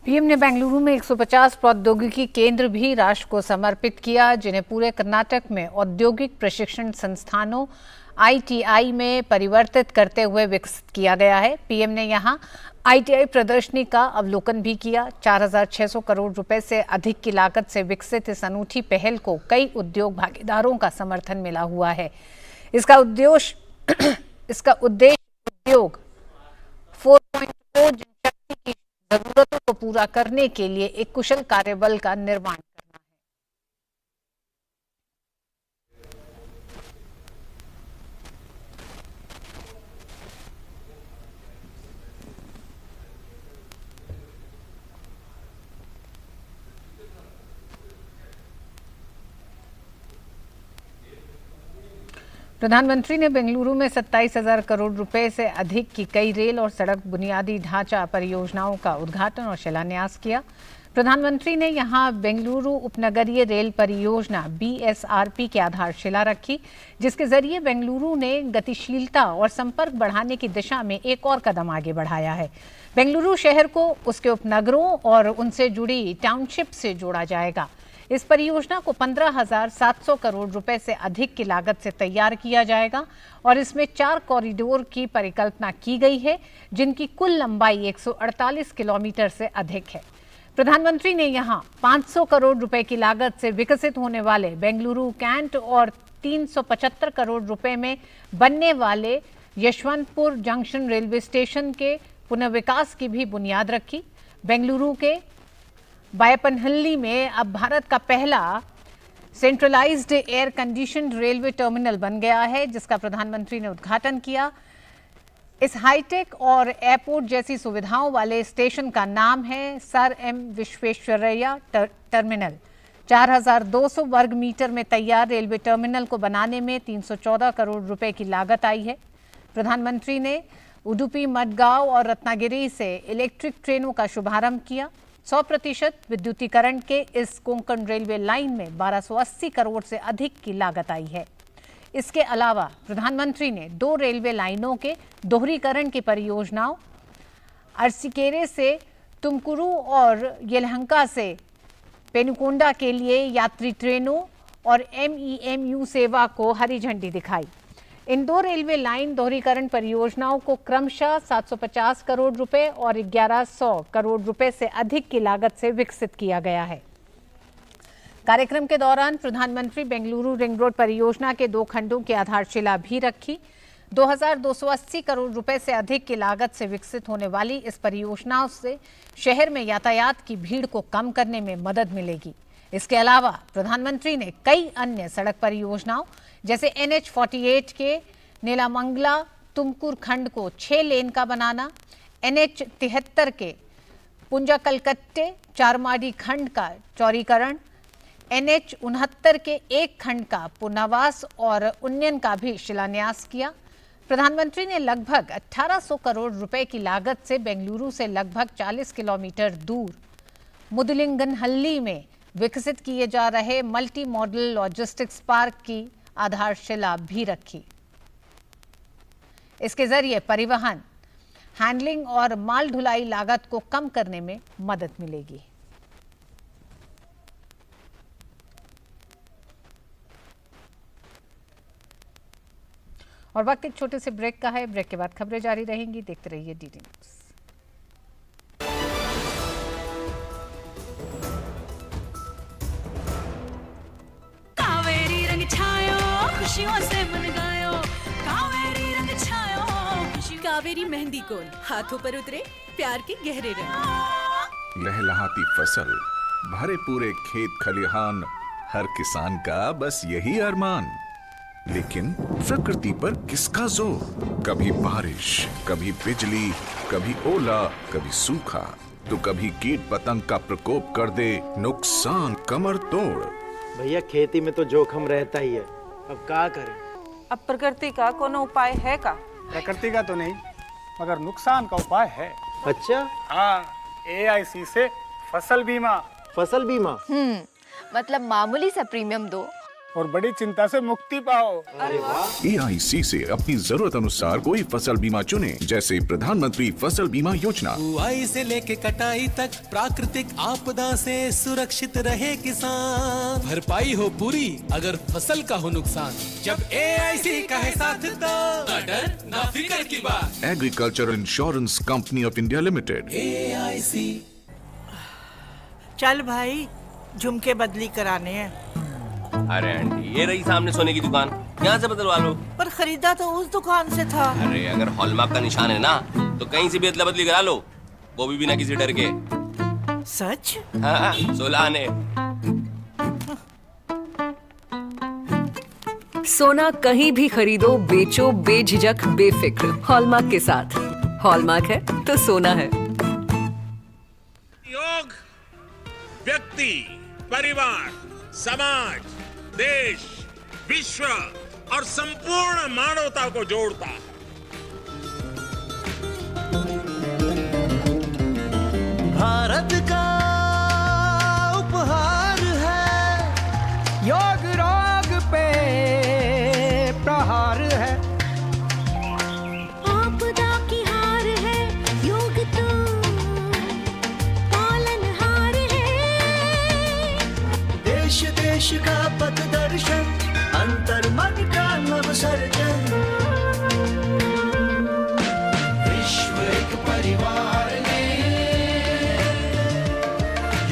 पीएम ने बेंगलुरु में 150 प्रौद्योगिकी केंद्र भी राष्ट्र को समर्पित किया, जिन्हें पूरे कर्नाटक में औद्योगिक प्रशिक्षण संस्थानों ITI में परिवर्तित करते हुए विकसित किया गया है। पीएम ने यहां ITI प्रदर्शनी का अवलोकन भी किया। 4,600 करोड़ रुपए से अधिक की लागत से विकसित इस अनूठी पहल को कई उद्योग भागीदारों का समर्थन मिला हुआ है। इसका उद्देश्य उद्योग 4.0 जनशक्ति की जरूरतों को पूरा करने के लिए एक कुशल कार्यबल का निर्माण करना है। प्रधानमंत्री ने बेंगलुरु में 27,000 करोड़ रुपए से अधिक की कई रेल और सड़क बुनियादी ढांचा परियोजनाओं का उद्घाटन और शिलान्यास किया। प्रधानमंत्री ने यहां बेंगलुरु उपनगरीय रेल परियोजना BSRP की आधारशिला रखी, जिसके जरिए बेंगलुरु ने गतिशीलता और संपर्क बढ़ाने की दिशा में एक और कदम आगे बढ़ाया है। बेंगलुरु शहर को उसके उपनगरों और उनसे जुड़ी टाउनशिप से जोड़ा जाएगा। इस परियोजना को 15,700 करोड़ रुपए से अधिक की लागत से तैयार किया जाएगा और इसमें 4 कॉरिडोर की परिकल्पना की गई है, जिनकी कुल लंबाई 148 किलोमीटर से अधिक है। प्रधानमंत्री ने यहां 500 करोड़ रुपए की लागत से विकसित होने वाले बेंगलुरु कैंट और 375 करोड़ रुपए में बनने वाले यशवंतपुर जंक्शन रेलवे स्टेशन के पुनर्विकास की भी बुनियाद रखी। बेंगलुरु के बायपनहल्ली में अब भारत का पहला centralised air conditioned railway terminal बन गया है, जिसका प्रधानमंत्री ने उद्घाटन किया। इस हाईटेक और एयरपोर्ट जैसी सुविधाओं वाले स्टेशन का नाम है सर एम विश्वेश्वरैया टर्मिनल। 4,200 वर्ग मीटर में तैयार रेलवे टर्मिनल को बनाने में 314 करोड़ रुपए की लागत आई है। प्रधानमंत्री ने उडुपी, मडगांव और रत्नागिरी से इलेक्ट्रिक ट्रेनों का शुभारंभ किया। 100% विद्युतीकरण के इस कोंकण रेलवे लाइन में 1280 करोड़ से अधिक की लागत आई है। इसके अलावा प्रधानमंत्री ने 2 रेलवे लाइनों के दोहरीकरण की परियोजनाओं अरसीकेरे से तुमकुरू और येलहंका से पेनुकोंडा के लिए यात्री ट्रेनों और MEMU सेवा को हरी झंडी दिखाई। इन 2 रेलवे लाइन दोहरीकरण परियोजनाओं को क्रमशः 750 करोड़ रुपए और 1100 करोड़ रुपए से अधिक की लागत से विकसित किया गया है। कार्यक्रम के दौरान प्रधानमंत्री बेंगलुरु रिंग रोड परियोजना के 2 खंडों की आधारशिला भी रखी। 2,280 करोड़ रुपए से अधिक की लागत से विकसित होने वाली इस परियोजनाओं से शहर में यातायात की भीड़ को कम करने में मदद मिलेगी। इसके अलावा प्रधानमंत्री ने कई अन्य सड़क परियोजनाओं जैसे NH48 के नीलामंगला तुमकुर खंड को 6 लेन का बनाना, NH73 के पुंजा कलकत्ते चारमाडी खंड का चौड़ीकरण, NH69 के एक खंड का पुनर्वास और उन्नयन का भी शिलान्यास किया। प्रधानमंत्री ने लगभग 1800 करोड़ रुपए की लागत से बेंगलुरु से लगभग 40 किलोमीटर दूर मुदलिंगनहल्ली में विकसित किए जा रहे मल्टी मॉडल लॉजिस्टिक्स पार्क की आधारशिला भी रखी। इसके जरिए परिवहन, हैंडलिंग और माल ढुलाई लागत को कम करने में मदद मिलेगी। और वक्त एक छोटे से ब्रेक का है। ब्रेक के बाद खबरें जारी रहेंगी। देखते रहिए DD न्यूज़। खुशियों से मन गायो, कावेरी रंग छायो। कावेरी मेहंदी कोन हाथों पर उतरे प्यार के गहरे रंग। लहलहाती फसल, भरे पूरे खेत खलिहान, हर किसान का बस यही अरमान। लेकिन प्रकृति पर किसका जोर? कभी बारिश, कभी बिजली, कभी ओला, कभी सूखा, तो कभी कीट पतंग का प्रकोप कर दे नुकसान कमर तोड़। भैया खेती में तो जोखम रहता ही है, अब क्या करें? अब प्रकृति का कोनो उपाय है का? प्रकृति का तो नहीं, मगर नुकसान का उपाय है। अच्छा? हाँ, AIC से फसल बीमा। फसल बीमा? मतलब मामूली सा प्रीमियम दो और बड़ी चिंता से मुक्ति पाओ। AIC से अपनी जरूरत अनुसार कोई फसल बीमा चुने, जैसे प्रधानमंत्री फसल बीमा योजना। बुआई से लेके कटाई तक प्राकृतिक आपदा से सुरक्षित रहे किसान, भरपाई हो पूरी अगर फसल का हो नुकसान। जब AIC का है साथ तो ना डर ना फिक्र की बात। Agricultural insurance company of India limited. AIC। चल भाई, झुमके बदली कराने हैं। अरे आंटी, ये रही सामने सोने की दुकान, यहाँ से बदलवा लो। पर खरीदा तो उस दुकान से था। अरे अगर हॉलमार्क का निशान है ना, तो कहीं से भी अदला बदली करा लो, वो भी बिना किसी डर के। सच? हाँ, 16 आने। सोना कहीं भी खरीदो, बेचो बेझिझक बेफिक्र हॉलमार्क के साथ। हॉलमार्क है तो सोना है। योग व्यक्ति, परिवार, समाज, देश, विश्व और संपूर्ण मानवता को जोड़ता है। भारत का उपहार है, योग रोग पे प्रहार है। आपदा की हार है, योग तो पालनहार है। देश देश का पथ दर्शन, अंतर मन का नव सर्जन। विश्व एक परिवार ने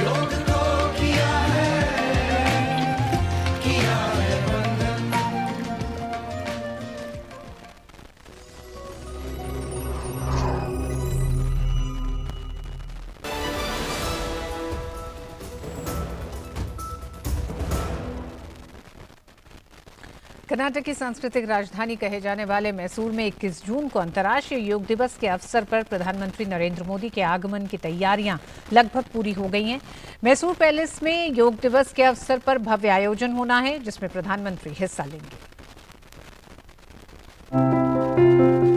योग को किया है वंदन। कर्नाटक की सांस्कृतिक राजधानी कहे जाने वाले मैसूर में 21 जून को अंतर्राष्ट्रीय योग दिवस के अवसर पर प्रधानमंत्री नरेंद्र मोदी के आगमन की तैयारियां लगभग पूरी हो गई हैं। मैसूर पैलेस में योग दिवस के अवसर पर भव्य आयोजन होना है, जिसमें प्रधानमंत्री हिस्सा लेंगे।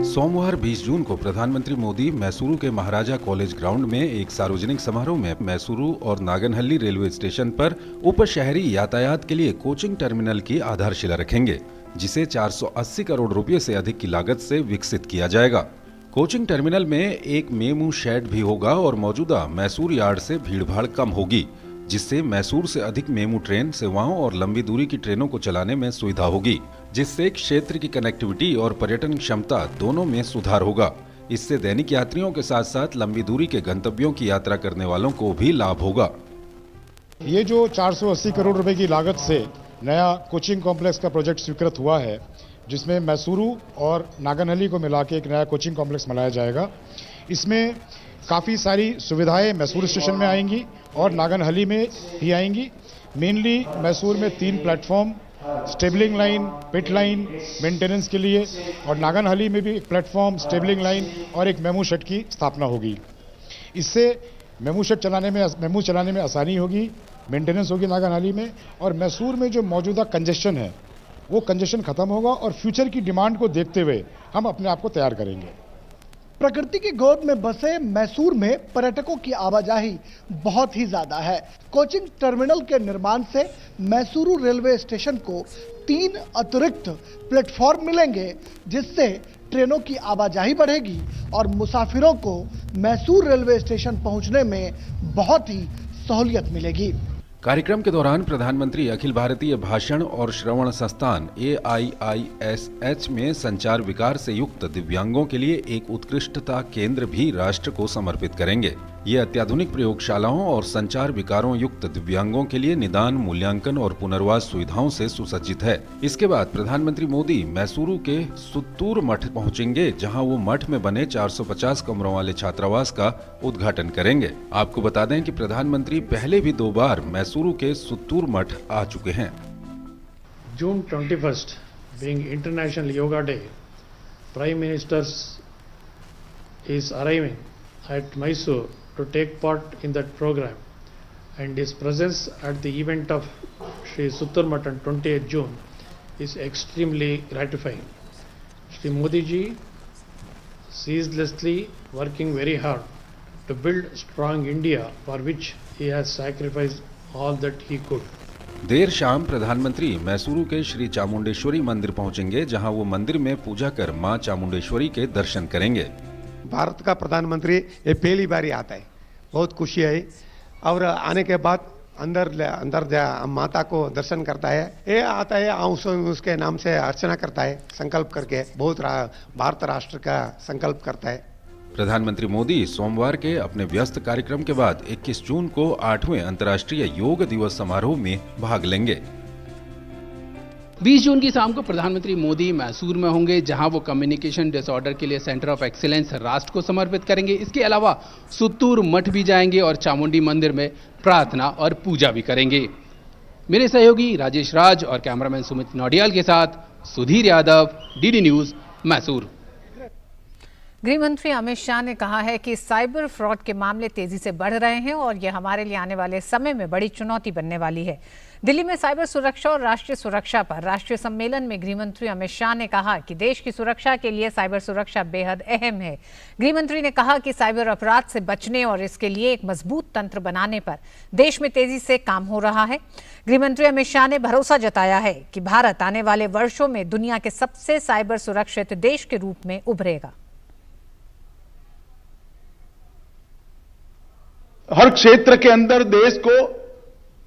सोमवार 20 जून को प्रधानमंत्री मोदी मैसूरू के महाराजा कॉलेज ग्राउंड में एक सार्वजनिक समारोह में मैसूरू और नागनहल्ली रेलवे स्टेशन पर उप शहरी यातायात के लिए कोचिंग टर्मिनल की आधारशिला रखेंगे, जिसे 480 करोड़ रुपए से अधिक की लागत से विकसित किया जाएगा। कोचिंग टर्मिनल में एक मेमू शेड भी होगा और मौजूदा मैसूर यार्ड से भीड़भाड़ कम होगी, जिससे मैसूर से अधिक मेमू ट्रेन सेवाओं और लंबी दूरी की ट्रेनों को चलाने में सुविधा होगी, जिससे क्षेत्र की कनेक्टिविटी और पर्यटन क्षमता दोनों में सुधार होगा। इससे दैनिक यात्रियों के साथ साथ लंबी दूरी के गंतव्यों की यात्रा करने वालों को भी लाभ होगा। ये जो 480 करोड़ रुपए की लागत से नया कोचिंग कॉम्प्लेक्स का प्रोजेक्ट स्वीकृत हुआ है, जिसमें मैसूरू और नागनहल्ली को मिला के एक नया कोचिंग कॉम्प्लेक्स बनाया जाएगा। इसमें काफ़ी सारी सुविधाएं मैसूर स्टेशन में आएंगी और नागनहल्ली में भी आएंगी। मेनली मैसूर में 3 प्लेटफॉर्म, स्टेबलिंग लाइन, पिट लाइन मेंटेनेंस के लिए, और नागनहल्ली में भी एक प्लेटफॉर्म, स्टेबलिंग लाइन और एक मेमू शेड की स्थापना होगी। इससे मेमू चलाने में आसानी होगी, मेंटेनेंस होगी नागनहल्ली में, और मैसूर में जो मौजूदा कंजेशन है वो कंजेशन खत्म होगा और फ्यूचर की डिमांड को देखते हुए हम अपने आप को तैयार करेंगे। प्रकृति की गोद में बसे मैसूर में पर्यटकों की आवाजाही बहुत ही ज्यादा है। कोचिंग टर्मिनल के निर्माण से मैसूरू रेलवे स्टेशन को 3 अतिरिक्त प्लेटफॉर्म मिलेंगे, जिससे ट्रेनों की आवाजाही बढ़ेगी और मुसाफिरों को मैसूर रेलवे स्टेशन पहुंचने में बहुत ही सहूलियत मिलेगी। कार्यक्रम के दौरान प्रधानमंत्री अखिल भारतीय भाषण और श्रवण संस्थान AIISH में संचार विकार से युक्त दिव्यांगों के लिए एक उत्कृष्टता केंद्र भी राष्ट्र को समर्पित करेंगे। ये अत्याधुनिक प्रयोगशालाओं और संचार विकारों युक्त दिव्यांगों के लिए निदान, मूल्यांकन और पुनर्वास सुविधाओं से सुसज्जित है। इसके बाद प्रधानमंत्री मोदी मैसूरू के सुत्तूर मठ पहुंचेंगे, जहां वो मठ में बने 450 कमरों वाले छात्रावास का उद्घाटन करेंगे। आपको बता दें कि प्रधानमंत्री पहले भी 2 बार मैसूरू के सुत्तूर मठ आ चुके हैं। June 21st, being International Yoga Day, Prime Minister is arriving at Mysore to take part in that program, and his presence at the event of Sri Suttur Math on 28th June is extremely gratifying. Sri Modi ji ceaselessly working very hard to build strong India, for which he has sacrificed all that he could. देर शाम प्रधानमंत्री मैसूरू के श्री चामुंडेश्वरी मंदिर पहुंचेंगे, जहां वो मंदिर में पूजा कर मां चामुंडेश्वरी के दर्शन करेंगे। भारत का प्रधानमंत्री ये पहली बार आता है, बहुत खुशी है। और आने के बाद अंदर माता को दर्शन करता है, ये आता है उसके नाम से अर्चना करता है, संकल्प करके बहुत भारत राष्ट्र का संकल्प करता है। प्रधानमंत्री मोदी सोमवार के अपने व्यस्त कार्यक्रम के बाद 21 जून को 8वें अंतर्राष्ट्रीय योग दिवस समारोह में भाग लेंगे। 20 जून की शाम को प्रधानमंत्री मोदी मैसूर में होंगे, जहां वो कम्युनिकेशन डिसऑर्डर के लिए सेंटर ऑफ एक्सीलेंस राष्ट्र को समर्पित करेंगे। इसके अलावा सुत्तूर मठ भी जाएंगे और चामुंडी मंदिर में प्रार्थना और पूजा भी करेंगे। मेरे सहयोगी राजेश राज और कैमरामैन सुमित नौडियाल के साथ सुधीर यादव, डीडी न्यूज, मैसूर। गृह मंत्री अमित शाह ने कहा है कि साइबर फ्रॉड के मामले तेजी से बढ़ रहे हैं और यह हमारे लिए आने वाले समय में बड़ी चुनौती बनने वाली है। दिल्ली में साइबर सुरक्षा और राष्ट्रीय सुरक्षा पर राष्ट्रीय सम्मेलन में गृह मंत्री अमित शाह ने कहा कि देश की सुरक्षा के लिए साइबर सुरक्षा बेहद अहम है। गृह मंत्री ने कहा कि साइबर अपराध से बचने और इसके लिए एक मजबूत तंत्र बनाने पर देश में तेजी से काम हो रहा है। गृह मंत्री अमित शाह ने भरोसा जताया है कि भारत आने वाले वर्षों में दुनिया के सबसे साइबर सुरक्षित देश के रूप में उभरेगा। हर क्षेत्र के अंदर देश को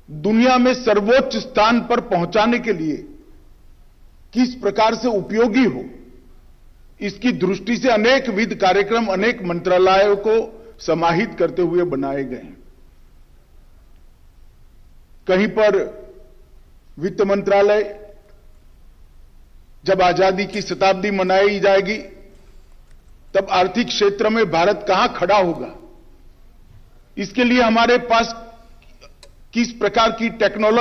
दुनिया में सर्वोच्च स्थान पर पहुंचाने के लिए किस प्रकार से उपयोगी हो, इसकी दृष्टि से अनेक विध कार्यक्रम अनेक मंत्रालयों को समाहित करते हुए बनाए गए हैं। कहीं पर वित्त मंत्रालय, जब आजादी की शताब्दी मनाई जाएगी तब आर्थिक क्षेत्र में भारत कहां खड़ा होगा, इसके लिए हमारे पास किस प्रकार की टेक्नोलॉजी